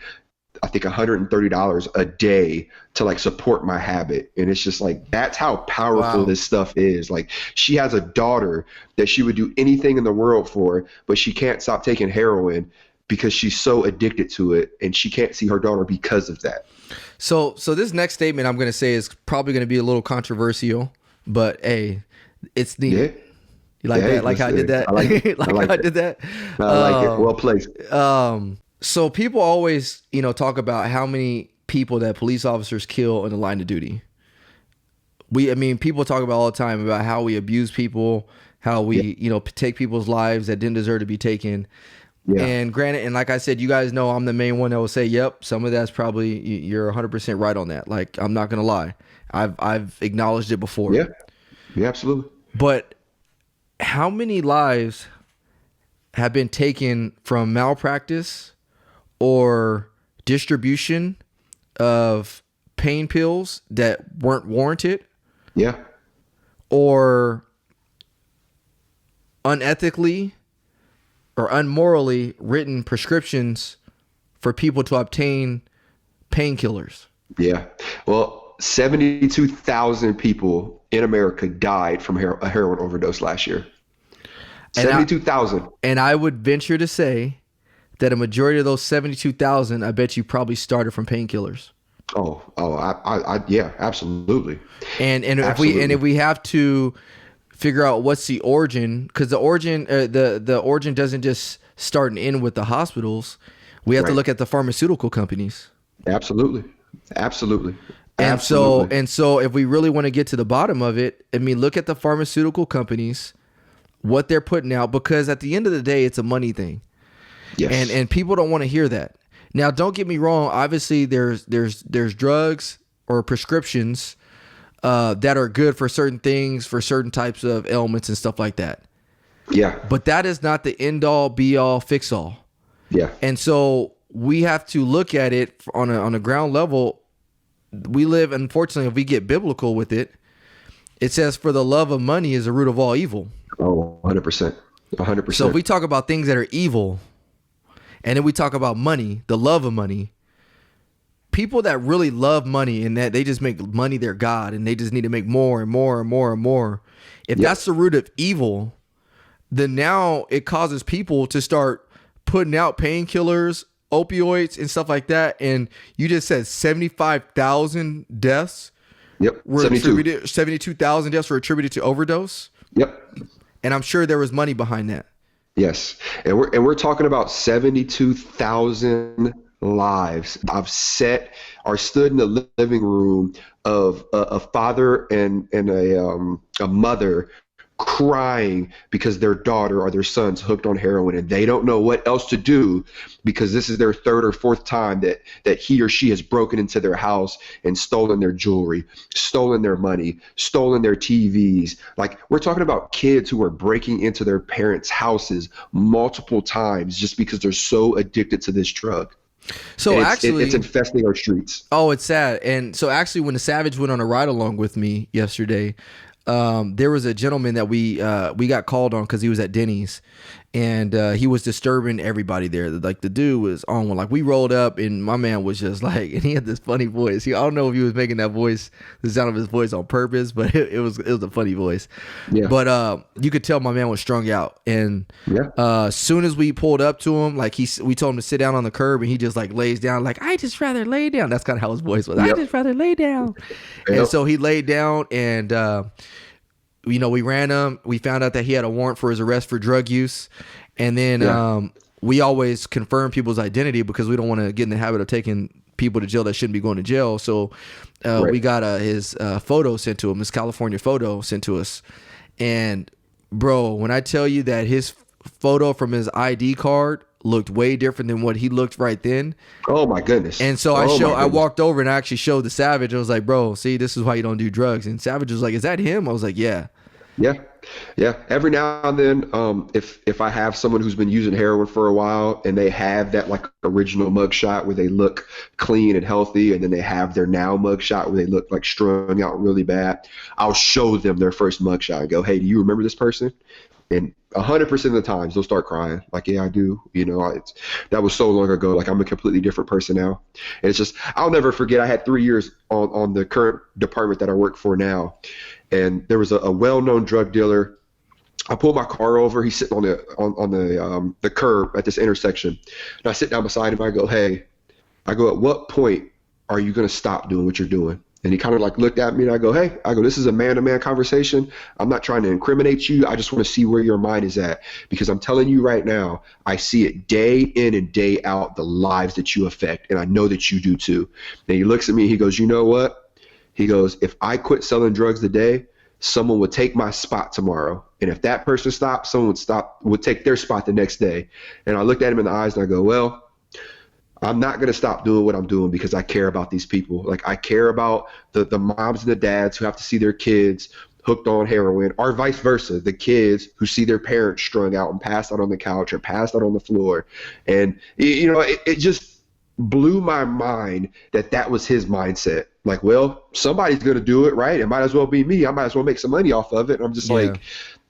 I think, $130 a day to like support my habit. And it's just like, that's how powerful Wow. this stuff is. Like, she has a daughter that she would do anything in the world for, but she can't stop taking heroin because she's so addicted to it, and she can't see her daughter because of that. So this next statement I'm going to say is probably going to be a little controversial, but hey, it's Yeah. needed. You like Yeah, that? Like how I did that? I like it. Like I like how I it. did that? I like it. Well placed. So people always, talk about how many people that police officers kill in the line of duty. People talk about all the time about how we abuse people, how we, take people's lives that didn't deserve to be taken. Yeah. And granted, and like I said, you guys know I'm the main one that will say, yep, some of that's probably, you're 100% right on that. Like, I'm not going to lie. I've acknowledged it before. Yeah. Yeah, absolutely. But how many lives have been taken from malpractice or distribution of pain pills that weren't warranted, Yeah. or unethically or unmorally written prescriptions for people to obtain painkillers? Yeah. Well, 72,000 people in America died from a heroin overdose last year. And 72,000. And I would venture to say that a majority of those 72,000, I bet you probably started from painkillers. Yeah, absolutely. And Absolutely. if we have to figure out what's the origin, because the origin doesn't just start and end with the hospitals. We have to Right. look at the pharmaceutical companies. Absolutely. Absolutely. And Absolutely. so if we really want to get to the bottom of it, look at the pharmaceutical companies, what they're putting out, because at the end of the day, it's a money thing. Yes. And people don't want to hear that. Now, don't get me wrong. Obviously, there's drugs or prescriptions that are good for certain things, for certain types of ailments and stuff like that. Yeah. But that is not the end all, be all, fix all. Yeah. And so we have to look at it on a ground level. We live, unfortunately, if we get biblical with it, it says, "For the love of money is the root of all evil." Oh, 100%. 100%. So if we talk about things that are evil, and then we talk about money, the love of money, people that really love money and that they just make money their God and they just need to make more and more and more and more. If that's the root of evil, then now it causes people to start putting out painkillers, opioids, and stuff like that. And you just said 75,000 deaths Yep. were 72. attributed, 72,000 deaths were attributed to overdose. Yep. And I'm sure there was money behind that. Yes, and we're talking about 72,000 lives. I've stood in the living room of a father and a mother crying because their daughter or their son's hooked on heroin, and they don't know what else to do because this is their third or fourth time that he or she has broken into their house and stolen their jewelry, stolen their money, stolen their TVs. Like, we're talking about kids who are breaking into their parents' houses multiple times just because they're so addicted to this drug. So And actually, it's infesting our streets. oh, it's sad. And so actually, when the Savage went on a ride along with me yesterday, there was a gentleman that we got called on because he was at Denny's, and he was disturbing everybody there. Like the dude was on one. Like we rolled up, and my man was just like, and he had this funny voice. I don't know if he was making that voice, the sound of his voice on purpose, but it was a funny voice. Yeah. But you could tell my man was strung out. And as soon as we pulled up to him, like we told him to sit down on the curb, and he just like lays down, like, I just rather lay down. That's kind of how his voice was. I just rather lay down. And so he laid down, and we ran him. We found out that he had a warrant for his arrest for drug use. And then we always confirm people's identity because we don't want to get in the habit of taking people to jail that shouldn't be going to jail. So we got his photo sent to him, his California photo sent to us. And bro, when I tell you that his photo from his ID card looked way different than what he looked right then. Oh my goodness. And so I walked over and I actually showed the Savage. I was like, bro, see, this is why you don't do drugs. And Savage was like, is that him? I was like, yeah. Yeah. Every now and then, if I have someone who's been using heroin for a while and they have that like original mugshot where they look clean and healthy, and then they have their now mugshot where they look like strung out really bad, I'll show them their first mugshot and go, hey, do you remember this person? And 100% of the times they'll start crying. Like, yeah, I do. That was so long ago. Like, I'm a completely different person now. And it's just, I'll never forget. I had 3 years on the current department that I work for now. And there was a well-known drug dealer. I pulled my car over. He's sitting on the curb at this intersection. And I sit down beside him. I go, at what point are you going to stop doing what you're doing? And he kind of like looked at me, and I go, this is a man-to-man conversation. I'm not trying to incriminate you. I just want to see where your mind is at, because I'm telling you right now, I see it day in and day out, the lives that you affect. And I know that you do too. And he looks at me, he goes, you know what? He goes, if I quit selling drugs today, someone would take my spot tomorrow. And if that person stopped, someone would take their spot the next day. And I looked at him in the eyes and I go, well, I'm not going to stop doing what I'm doing because I care about these people. Like, I care about the moms and the dads who have to see their kids hooked on heroin, or vice versa, the kids who see their parents strung out and passed out on the couch or passed out on the floor. And, it just blew my mind that was his mindset. Like, well, somebody's going to do it, right? It might as well be me. I might as well make some money off of it. And I'm just like,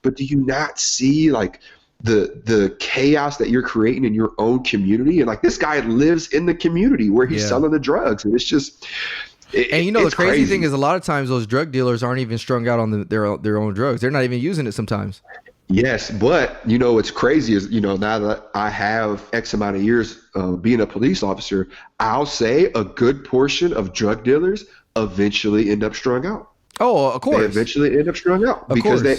but do you not see, like, the chaos that you're creating in your own community? And like, this guy lives in the community where he's selling the drugs, and it's just the crazy thing is, a lot of times those drug dealers aren't even strung out on their own drugs. They're not even using it sometimes. Yes, but what's crazy is, now that I have X amount of years being a police officer, I'll say a good portion of drug dealers eventually end up strung out. Oh, of course. They eventually end up strung out because they,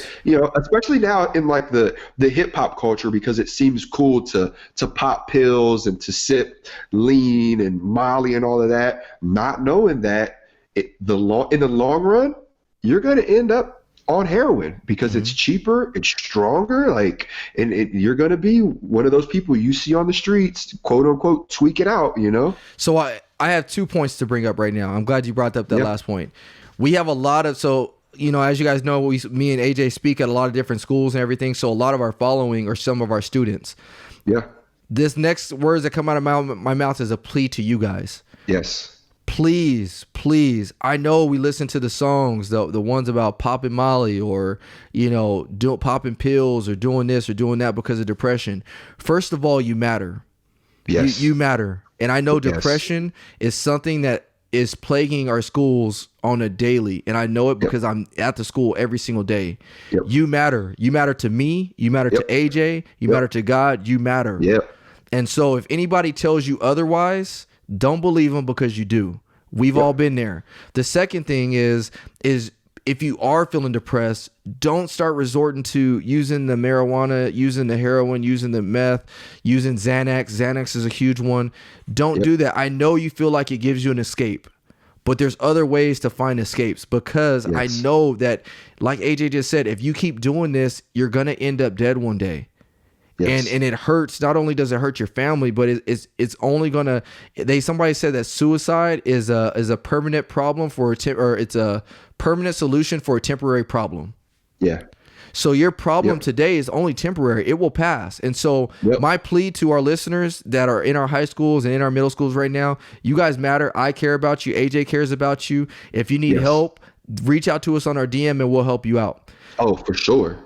especially now in like the hip hop culture, because it seems cool to pop pills and to sip lean and Molly and all of that, not knowing that in the long run, you're going to end up on heroin because it's cheaper, it's stronger, and you're going to be one of those people you see on the streets, quote unquote, tweaking out, So I have 2 points to bring up right now. I'm glad you brought up that last point. We have a lot of, as you guys know, me and AJ speak at a lot of different schools and everything. So a lot of our following are some of our students. Yeah. This next words that come out of my mouth is a plea to you guys. Yes. Please. I know we listen to the songs, the ones about popping Molly or, popping pills or doing this or doing that because of depression. First of all, you matter. Yes. You matter. And I know depression is something that is plaguing our schools on a daily, and I know it because I'm at the school every single day. You matter. You matter to me. You matter to AJ. You matter to God. You matter. And so if anybody tells you otherwise, don't believe them, because you do. We've all been there. The second thing is if you are feeling depressed, don't start resorting to using the marijuana, using the heroin, using the meth, using Xanax. Xanax is a huge one. Don't do that. I know you feel like it gives you an escape, but there's other ways to find escapes, because I know that, like AJ just said, if you keep doing this, you're going to end up dead one day. And it hurts. Not only does it hurt your family, but it's only gonna. Somebody said that suicide is a permanent problem it's a permanent solution for a temporary problem. Yeah. So your problem today is only temporary. It will pass. And so my plea to our listeners that are in our high schools and in our middle schools right now, you guys matter. I care about you. AJ cares about you. If you need help, reach out to us on our DM and we'll help you out. Oh, for sure.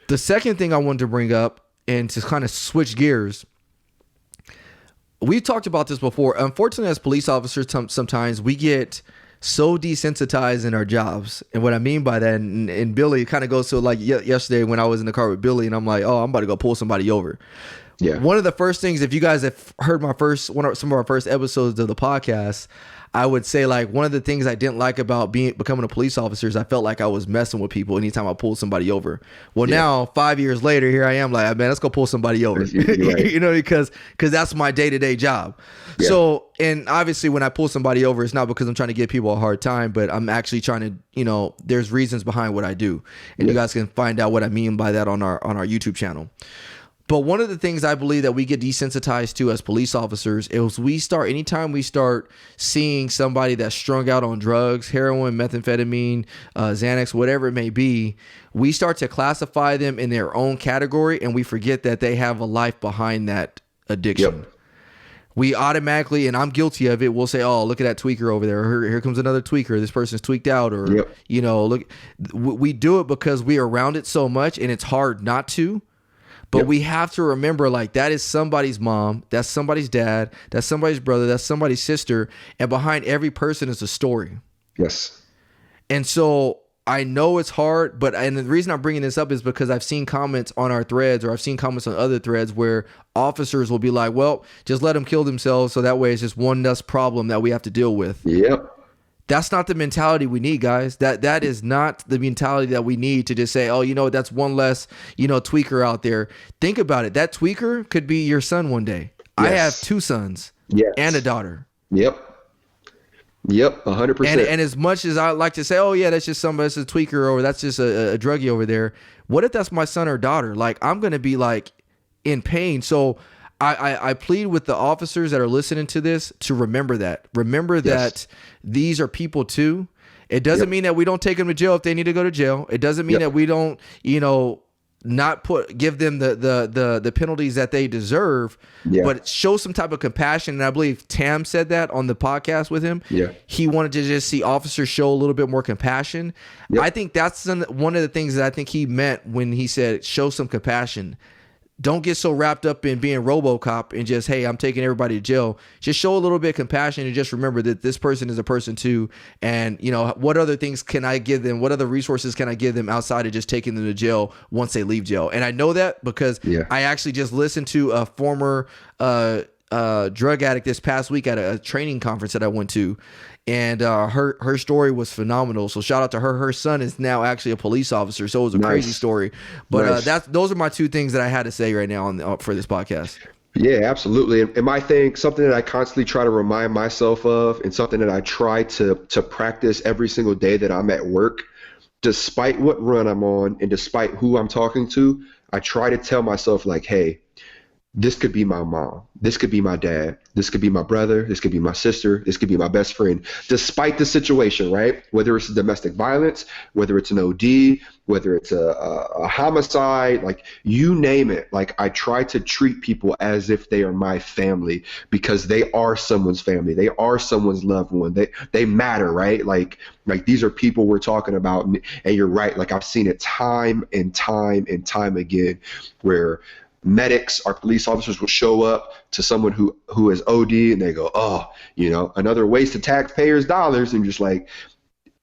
The second thing I wanted to bring up and to kind of switch gears, we've talked about this before. Unfortunately, as police officers, sometimes we get so desensitized in our jobs. And what I mean by that, and Billy kind of goes to like yesterday when I was in the car with Billy and I'm like, oh, I'm about to go pull somebody over. Yeah. One of the first things, if you guys have heard some of our first episodes of the podcast, I would say like one of the things I didn't like about becoming a police officer is I felt like I was messing with people anytime I pulled somebody over. Well, now 5 years later, here I am like, man, let's go pull somebody over. Right. You know, because that's my day-to-day job. Yeah. So, and obviously when I pull somebody over, it's not because I'm trying to give people a hard time, but I'm actually trying to, you know, there's reasons behind what I do. And you guys can find out what I mean by that on our YouTube channel. But one of the things I believe that we get desensitized to as police officers is anytime we start seeing somebody that's strung out on drugs, heroin, methamphetamine, Xanax, whatever it may be, we start to classify them in their own category and we forget that they have a life behind that addiction. Yep. We automatically, and I'm guilty of it, we'll say, oh, look at that tweaker over there. Or, here comes another tweaker. This person's tweaked out. Or, you know, look, we do it because we're around it so much and it's hard not to. But we have to remember, like, that is somebody's mom, that's somebody's dad, that's somebody's brother, that's somebody's sister, and behind every person is a story. Yes. And so I know it's hard, and the reason I'm bringing this up is because I've seen comments on our threads, or I've seen comments on other threads where officers will be like, well, just let them kill themselves, so that way it's just one less problem that we have to deal with. Yep. That's not the mentality we need, guys. That is not the mentality that we need to just say, oh, you know, that's one less, you know, tweaker out there. Think about it. That tweaker could be your son one day. Yes. I have 2 sons and a daughter. Yep. 100%. And as much as I like to say, oh, yeah, that's just somebody, that's a tweaker, or that's just a druggie over there. What if that's my son or daughter? Like, I'm going to be like in pain. So I plead with the officers that are listening to this to remember that. Remember that these are people too. It doesn't mean that we don't take them to jail if they need to go to jail. It doesn't mean that we don't, you know, not give them the penalties that they deserve, but show some type of compassion. And I believe Tam said that on the podcast with him. Yeah. He wanted to just see officers show a little bit more compassion. I think that's one of the things that I think he meant when he said, show some compassion. Don't get so wrapped up in being RoboCop and just, hey, I'm taking everybody to jail. Just show a little bit of compassion and just remember that this person is a person too. And, you know, what other things can I give them? What other resources can I give them outside of just taking them to jail once they leave jail? And I know that because I actually just listened to a former drug addict this past week at a training conference that I went to. And her story was phenomenal. So shout out to her. Her son is now actually a police officer. So it was a crazy story. But those are my 2 things that I had to say right now for this podcast. Yeah, absolutely. And my thing, something that I constantly try to remind myself of, and something that I try to practice every single day that I'm at work, despite what run I'm on and despite who I'm talking to, I try to tell myself like, hey, this could be my mom. This could be my dad. This could be my brother. This could be my sister. This could be my best friend, despite the situation, right? Whether it's domestic violence, whether it's an OD, whether it's a homicide, like you name it. Like I try to treat people as if they are my family because they are someone's family. They are someone's loved one. They matter, right? Like these are people we're talking about. And you're right. Like I've seen it time and time and time again where medics, our police officers will show up to someone who is OD and they go, oh, you know, another waste of taxpayers' dollars. And just like,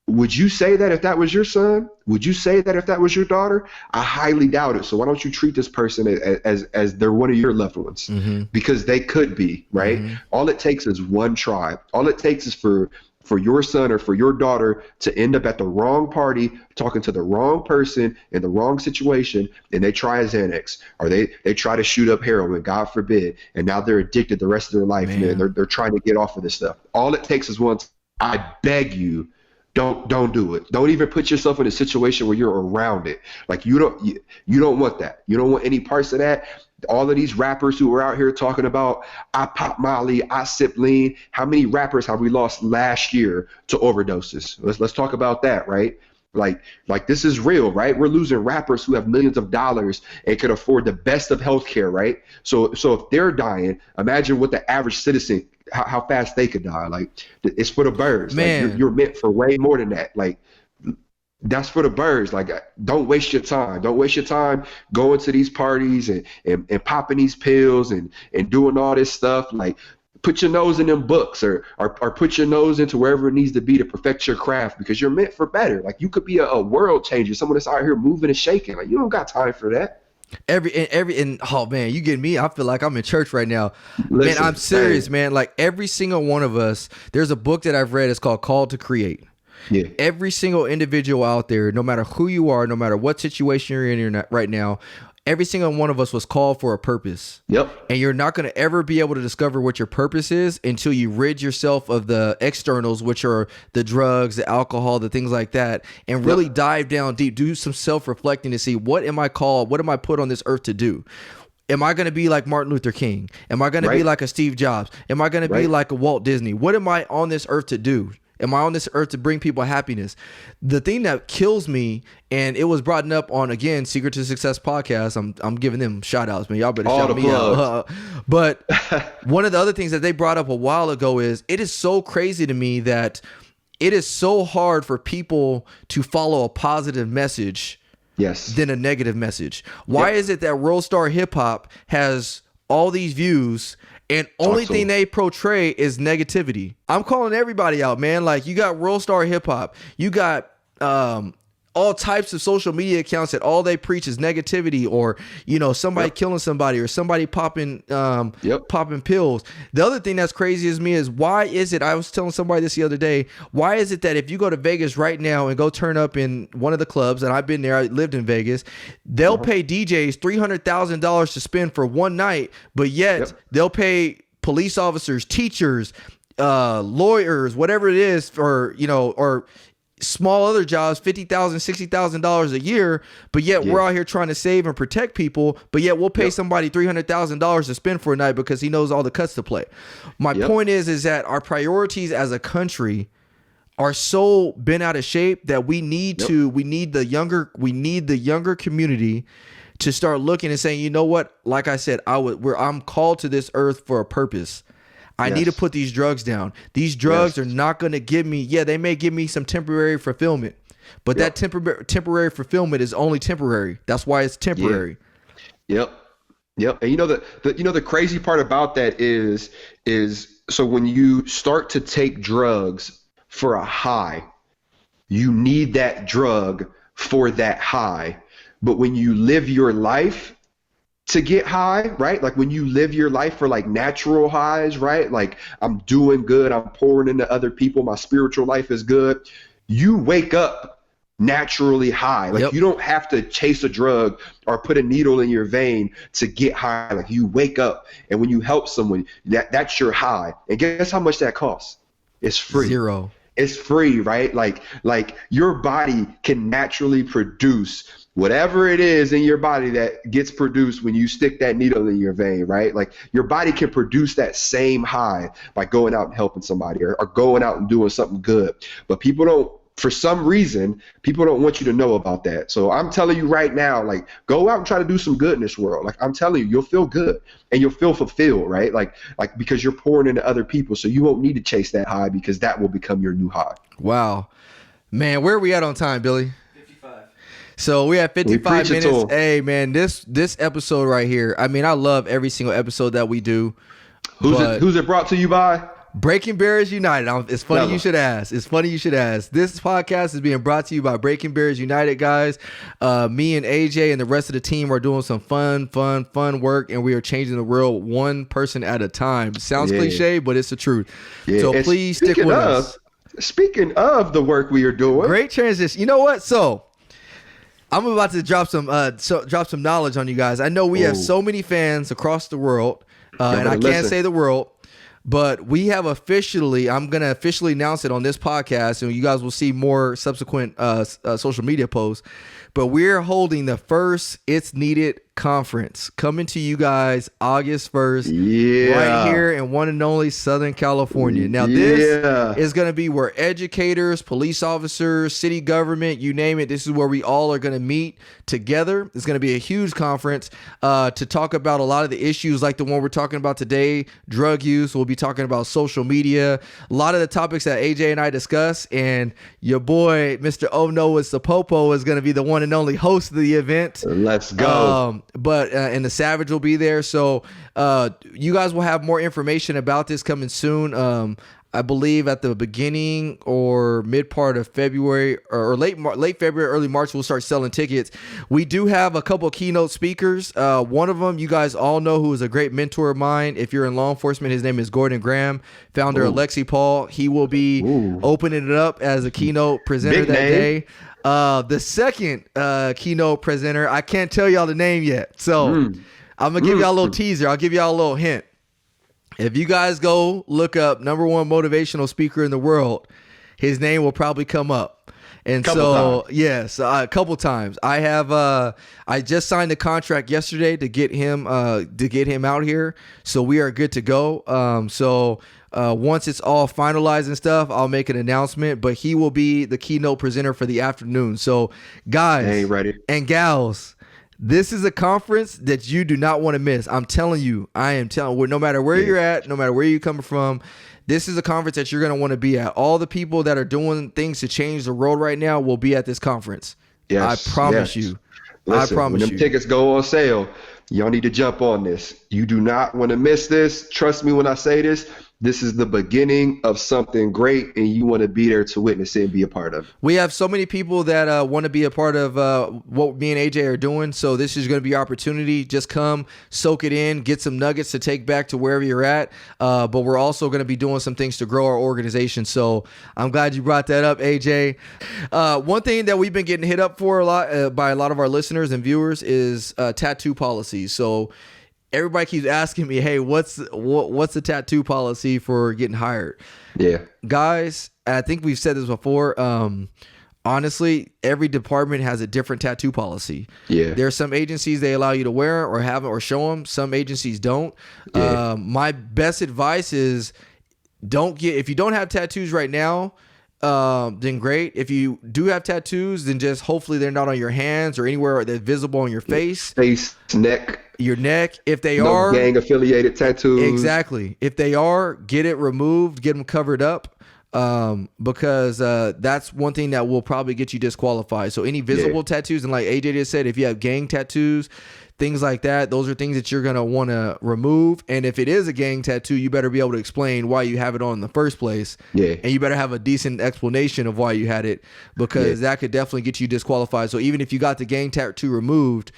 would you say that if that was your son? Would you say that if that was your daughter? I highly doubt it. So why don't you treat this person as they're one of your loved ones? Because they could be, right? All it takes is one try. All it takes is for your son or for your daughter to end up at the wrong party, talking to the wrong person in the wrong situation, and they try a Xanax, or they try to shoot up heroin, God forbid, and now they're addicted the rest of their life, man. They're trying to get off of this stuff. All it takes is one. I beg you, don't do it. Don't even put yourself in a situation where you're around it. Like you don't want that. You don't want any parts of that. All of these rappers who are out here talking about I pop Molly, I sip lean. How many rappers have we lost last year to overdoses? Let's talk about that, right? Like this is real, right? We're losing rappers who have millions of dollars and can afford the best of healthcare, right? So if they're dying, imagine what the average citizen, how fast they could die. Like it's for the birds. Man, like, you're meant for way more than that. Like that's for the birds. Like, don't waste your time. Don't waste your time going to these parties and popping these pills and doing all this stuff. Like, put your nose in them books or put your nose into wherever it needs to be to perfect your craft, because you're meant for better. Like, you could be a world changer, someone that's out here moving and shaking. Like, you don't got time for that. Oh man, you get me. I feel like I'm in church right now. Listen, man, I'm serious, hey. man. Like every single one of us, there's a book that I've read. It's called Called to Create. Yeah. Every single individual out there, no matter who you are, no matter what situation you're in right now, every single one of us was called for a purpose. Yep. And you're not going to ever be able to discover what your purpose is until you rid yourself of the externals, which are the drugs, the alcohol, the things like that, and really dive down deep, do some self-reflecting to see, what am I called? What am I put on this earth to do? Am I going to be like Martin Luther King? Am I going to be like a Steve Jobs? Am I going to be like a Walt Disney? What am I on this earth to do? Am I on this earth to bring people happiness? The thing that kills me, and it was brought up on, again, Secret to Success podcast. I'm giving them shout outs, man. Y'all better shout me out. But one of the other things that they brought up a while ago is, it is so crazy to me that it is so hard for people to follow a positive message than a negative message. Why is it that World Star Hip Hop has all these views and only thing they portray is negativity? I'm calling everybody out, man. Like, you got World Star Hip Hop, you got all types of social media accounts that all they preach is negativity, or somebody killing somebody, or somebody popping pills. The other thing that's crazy as me is, why is it, I was telling somebody this the other day, why is it that if you go to Vegas right now and go turn up in one of the clubs, and I've been there, I lived in Vegas, they'll pay DJs $300,000 to spend for one night, but yet they'll pay police officers, teachers, lawyers, whatever it is, for or small other jobs, $50,000, $60,000 a year, but yet we're out here trying to save and protect people, but yet we'll pay somebody $300,000 to spend for a night because he knows all the cuts to play. My point is that our priorities as a country are so bent out of shape that we need the younger community to start looking and saying, you know what, like I said, I'm called to this earth for a purpose. I need to put these drugs down. These drugs are not going to give me, they may give me some temporary fulfillment, but that temporary fulfillment is only temporary. That's why it's temporary. Yep. And the crazy part about that is so when you start to take drugs for a high, you need that drug for that high. But when you live your life to get high, right? Like, when you live your life for like natural highs, right? Like, I'm doing good, I'm pouring into other people, my spiritual life is good. You wake up naturally high. Like, you don't have to chase a drug or put a needle in your vein to get high. Like, you wake up, and when you help someone, that's your high. And guess how much that costs? It's free. Zero. It's free, right? Like your body can naturally produce whatever it is in your body that gets produced when you stick that needle in your vein, right? Like, your body can produce that same high by going out and helping somebody or going out and doing something good. But for some reason, people don't want you to know about that. So I'm telling you right now, like, go out and try to do some good in this world. Like, I'm telling you, you'll feel good and you'll feel fulfilled, right? Like because you're pouring into other people, so you won't need to chase that high, because that will become your new high. Wow. Man, where are we at on time, Billy? So we have 55 minutes. Hey, man, this episode right here, I mean, I love every single episode that we do. Who's it brought to you by? Breaking Barriers United. It's funny you should ask. This podcast is being brought to you by Breaking Barriers United, guys. Me and AJ and the rest of the team are doing some fun work, and we are changing the world one person at a time. Sounds cliche, but it's the truth. So please stick with us. Speaking of the work we are doing. Great transition. You know what? So I'm about to drop some knowledge on you guys. I know we have so many fans across the world, and I can't say the world, but we have I'm going to officially announce it on this podcast, and you guys will see more subsequent social media posts. But we're holding the first It's Needed Conference coming to you guys August 1st, right here in one and only Southern California. Now, this is going to be where educators, police officers, city government, you name it, this is where we all are going to meet together. It's going to be a huge conference to talk about a lot of the issues like the one we're talking about today, drug use. We'll be talking about social media, a lot of the topics that AJ and I discuss, and your boy, Mr. Oh No It's the Popo, is going to be the one and only host of the event. Let's go. And the Savage will be there. So you guys will have more information about this coming soon. I believe at the beginning or mid part of February or late February, early March, we'll start selling tickets. We do have a couple of keynote speakers. One of them you guys all know, who is a great mentor of mine. If you're in law enforcement, his name is Gordon Graham, founder of Lexi Paul. He will be opening it up as a keynote presenter Big that name. day. The second keynote presenter, I can't tell y'all the name yet. So I'm going to give y'all a little teaser. I'll give y'all a little hint. If you guys go look up number one motivational speaker in the world, his name will probably come up. And yes, a couple times. I have I just signed a contract yesterday to get him out here. So we are good to go. Once it's all finalized and stuff, I'll make an announcement, but he will be the keynote presenter for the afternoon. So guys and gals, this is a conference that you do not want to miss. I'm telling you, no matter where you're at, no matter where you're coming from, this is a conference that you're going to want to be at. All the people that are doing things to change the world right now will be at this conference. Yes, I promise you. Listen, I promise when you. them tickets go on sale, y'all need to jump on this. You do not want to miss this. Trust me when I say this. This is the beginning of something great, and you want to be there to witness it and be a part of it. We have so many people that want to be a part of what me and AJ are doing. So this is going to be your opportunity. Just come, soak it in, get some nuggets to take back to wherever you're at. But we're also going to be doing some things to grow our organization. So I'm glad you brought that up, AJ. One thing that we've been getting hit up for a lot by a lot of our listeners and viewers is tattoo policies. So everybody keeps asking me, hey, what's the tattoo policy for getting hired? Yeah. Guys, I think we've said this before. Honestly, every department has a different tattoo policy. Yeah. There are some agencies they allow you to wear or have or show them. Some agencies don't. Yeah. My best advice is if you don't have tattoos right now, then great. If you do have tattoos, then just hopefully they're not on your hands or anywhere that's visible on your face, neck. Your neck. If they no are gang affiliated tattoos. Exactly. If they are, get it removed, get them covered up. Because that's one thing that will probably get you disqualified. So any visible tattoos, and like AJ just said, if you have gang tattoos, things like that, those are things that you're going to want to remove. And if it is a gang tattoo, you better be able to explain why you have it on in the first place. Yeah. And you better have a decent explanation of why you had it, because that could definitely get you disqualified. So even if you got the gang tattoo removed,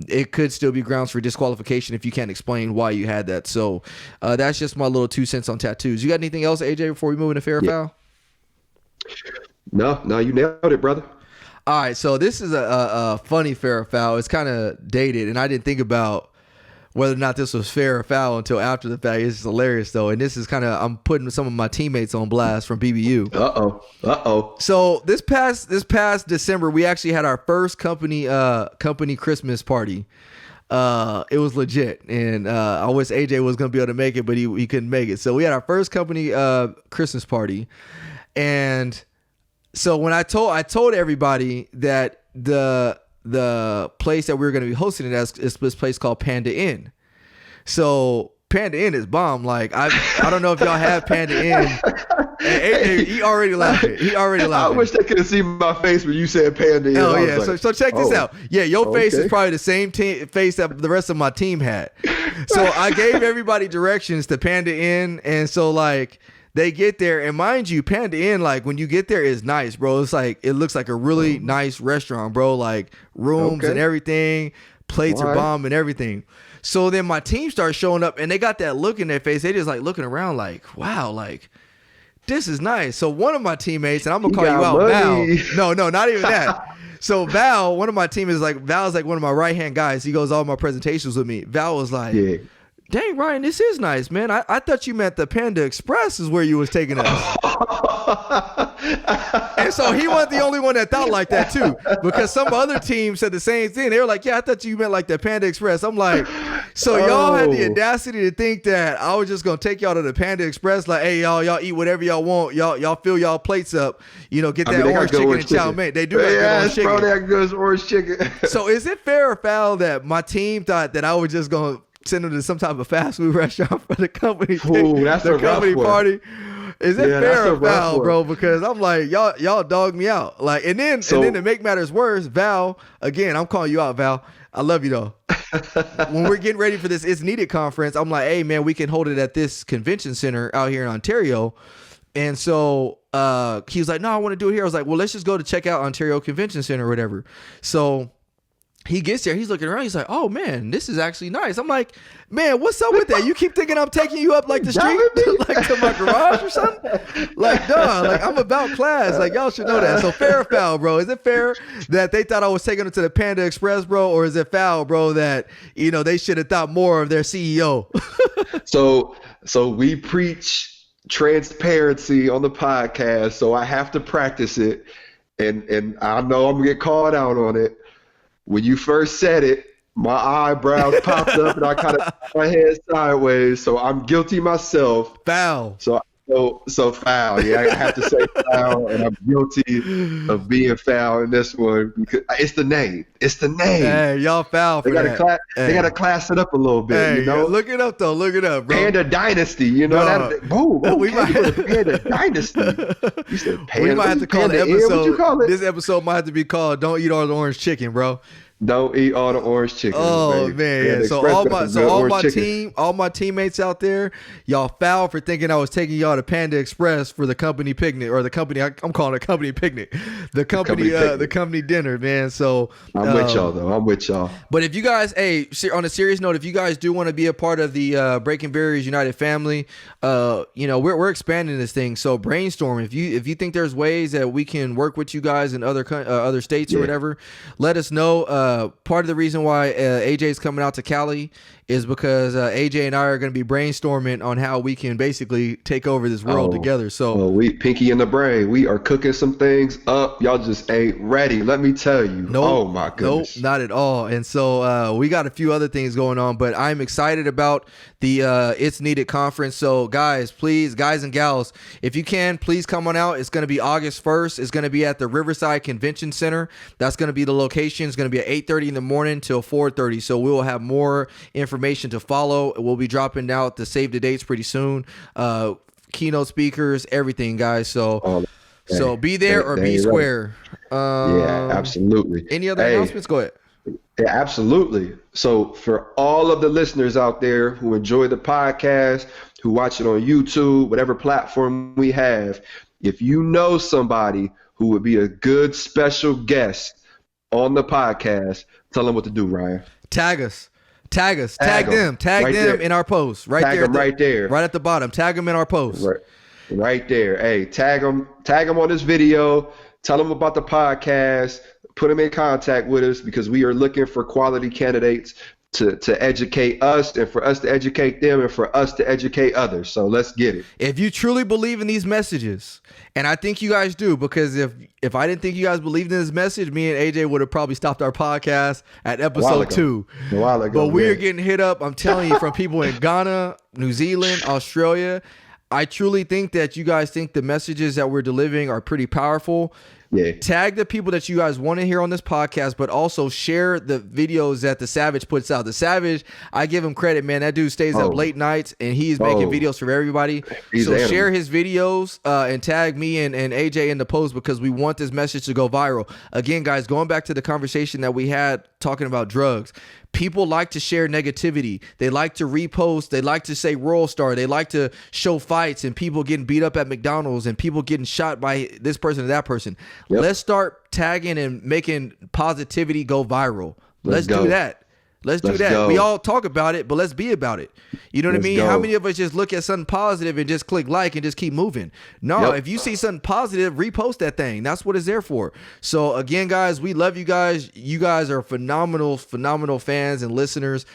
it could still be grounds for disqualification if you can't explain why you had that. So that's just my little 2 cents on tattoos. You got anything else, AJ, before we move into fair or foul? No, you nailed it, brother. All right, so this is a funny fair or foul. It's kind of dated, and I didn't think about whether or not this was fair or foul until after the fact. It's hilarious, though, and this is I'm putting some of my teammates on blast from BBU. Uh-oh. So this past December, we actually had our first company Christmas party. It was legit, and I wish AJ was going to be able to make it, but he couldn't make it. So we had our first company Christmas party, and so when I told everybody that the place that we were going to be hosting it as is this place called Panda Inn. So Panda Inn is bomb. Like I don't know if y'all have Panda Inn. And he already laughing. I wish they could have seen my face when you said Panda Inn. Oh yeah. So check this out. Yeah, your face is probably the same face that the rest of my team had. So I gave everybody directions to Panda Inn, and so like they get there, and mind you, Panda Inn, like when you get there, is nice, bro. It's like it looks like a really nice restaurant, bro. Like rooms and everything, plates are bomb and everything. So then my team starts showing up, and they got that look in their face. They just like looking around, like, wow, like this is nice. So one of my teammates, and I'm gonna call you out, Val. No, not even that. So Val, one of my team is like Val's like one of my right hand guys. He goes all my presentations with me. Val was like, dang, Ryan, this is nice, man. I thought you meant the Panda Express is where you was taking us. And so he wasn't the only one that thought like that too, because some other teams said the same thing. They were like, yeah, I thought you meant like the Panda Express. I'm like, so y'all had the audacity to think that I was just going to take y'all to the Panda Express. Like, hey, y'all eat whatever y'all want. Y'all fill y'all plates up, get that orange chicken and chow mein. They do have good orange chicken. Bro, they got good orange chicken. So is it fair or foul that my team thought that I was just going to send them to some type of fast food restaurant for the company? That's the a company rough party. Is it fair or foul, one. bro? Because I'm like, y'all dog me out. Like, and then to make matters worse, Val, again, I'm calling you out, Val. I love you though. When we're getting ready for this Is Needed conference, I'm like, hey man, we can hold it at this convention center out here in Ontario. And so he was like, no, I want to do it here. I was like, well, let's just go to check out Ontario Convention Center or whatever. So he gets there, he's looking around, he's like, oh man, this is actually nice. I'm like, man, what's up with that? You keep thinking I'm taking you up like the street, like to my garage or something? Like, duh, like I'm about class. Like, y'all should know that. So fair or foul, bro? Is it fair that they thought I was taking them to the Panda Express, bro? Or is it foul, bro, that, they should have thought more of their CEO? So we preach transparency on the podcast, so I have to practice it. And I know I'm gonna get called out on it. When you first said it, my eyebrows popped up and I kind of put my head sideways. So I'm guilty myself. Foul. So foul. Yeah, I have to say foul, and I'm guilty of being foul in this one because it's the name. It's the name. Hey, y'all foul for that. They gotta class it up a little bit. Hey, look it up though. Look it up, bro. Panda Dynasty. Boom. We might Panda Dynasty. You said Panda. We might have to call the episode. What you call it? This episode might have to be called "Don't Eat All the Orange Chicken," bro. Don't eat all the orange chicken. Oh man, yeah. So all my teammates out there, y'all foul for thinking I was taking y'all to Panda Express for the company picnic, or the company I'm calling it a company picnic, the company dinner, man. So I'm with y'all though. I'm with y'all. But if you guys, on a serious note, if you guys do want to be a part of the Breaking Barriers United family, we're expanding this thing. So brainstorm. If you think there's ways that we can work with you guys in other states or whatever, let us know. Part of the reason why AJ is coming out to Cali is because AJ and I are going to be brainstorming on how we can basically take over this world together. So we pinky in the brain. We are cooking some things up. Y'all just ain't ready. Let me tell you. Nope, oh my goodness. Nope, not at all. And so we got a few other things going on, but I'm excited about the It's Needed conference. So guys and gals, if you can, please come on out. It's going to be August 1st. It's going to be at the Riverside Convention Center. That's going to be the location. It's going to be at 8:30 in the morning till 4:30. So we will have more information to follow. We'll be dropping out the save the dates pretty soon. Keynote speakers, everything, guys. So be there or be square. Yeah, absolutely. Any other announcements? Go ahead. Yeah, absolutely. So for all of the listeners out there who enjoy the podcast, who watch it on YouTube, whatever platform we have, if you know somebody who would be a good special guest on the podcast, tell them what to do, Ryan. Tag us. Tag them in our post. Right there. Right at the bottom. Tag them in our post. Right there. Hey, tag them on this video. Tell them about the podcast. Put them in contact with us because we are looking for quality candidates to educate us, and for us to educate them, and for us to educate others. So let's get it. If you truly believe in these messages, and I think you guys do, because if I didn't think you guys believed in this message, me and AJ would have probably stopped our podcast at episode 2. A while ago. But we are getting hit up, I'm telling you, from people in Ghana, New Zealand, Australia. I truly think that you guys think the messages that we're delivering are pretty powerful. Yeah. Tag the people that you guys want to hear on this podcast, but also share the videos that the Savage puts out. The Savage, I give him credit, man. That dude stays up late nights and he's making videos for everybody. So share his videos and tag me and AJ in the post because we want this message to go viral. Again, guys, going back to the conversation that we had talking about drugs. People like to share negativity. They like to repost. They like to say Royal Star. They like to show fights and people getting beat up at McDonald's and people getting shot by this person or that person. Yep. Let's start tagging and making positivity go viral. Let's do that. Let's do Let's that. go. We all talk about it, but let's be about it. You know what I mean? go. How many of us just look at something positive and just click like and just keep moving? No, Yep. if you see something positive, repost that thing. That's what it's there for. So again, guys, we love you guys. You guys are phenomenal fans and listeners.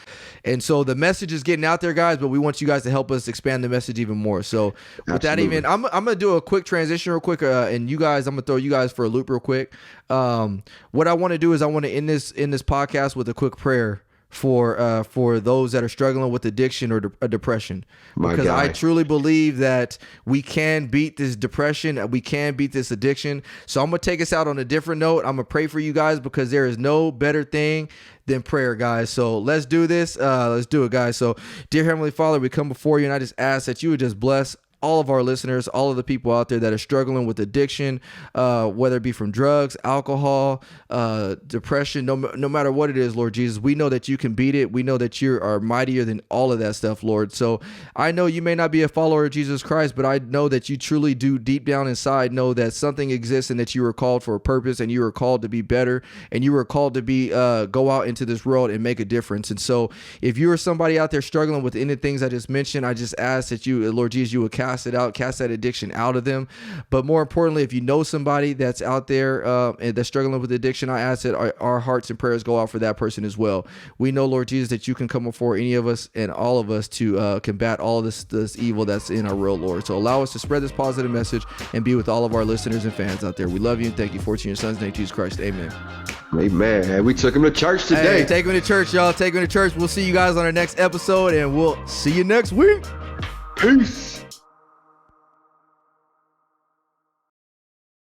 And so the message is getting out there, guys, but we want you guys to help us expand the message even more. So with that, even I'm gonna do a quick transition real quick, and you guys, I'm gonna throw you guys for a loop real quick. What I want to do is I want to end this podcast with a quick prayer for those that are struggling with addiction or depression, because I truly believe that we can beat this depression and we can beat this addiction. So I'm gonna take us out on a different note. I'm gonna pray for you guys, because there is no better thing than prayer, guys. So let's do this. Let's do it, guys. So dear Heavenly Father, we come before you, and I just ask that you would just bless all of our listeners, all of the people out there that are struggling with addiction, whether it be from drugs, alcohol, depression, no matter what it is, Lord Jesus, we know that you can beat it. We know that you are mightier than all of that stuff, Lord. So I know you may not be a follower of Jesus Christ, but I know that you truly do deep down inside know that something exists and that you were called for a purpose, and you were called to be better, and you were called to be go out into this world and make a difference. And so if you are somebody out there struggling with any things I just mentioned, I just ask that you, Lord Jesus, you would cast it out, cast that addiction out of them. But more importantly, if you know somebody that's out there that's struggling with addiction, I ask that our hearts and prayers go out for that person as well. We know, Lord Jesus, that you can come before any of us and all of us to combat all this evil that's in our world, Lord. So allow us to spread this positive message and be with all of our listeners and fans out there. We love you and thank you for it in your son's name, Jesus Christ. Amen. Amen. We took him to church today. Hey, take him to church, y'all. Take him to church. We'll see you guys on our next episode, and we'll see you next week. Peace.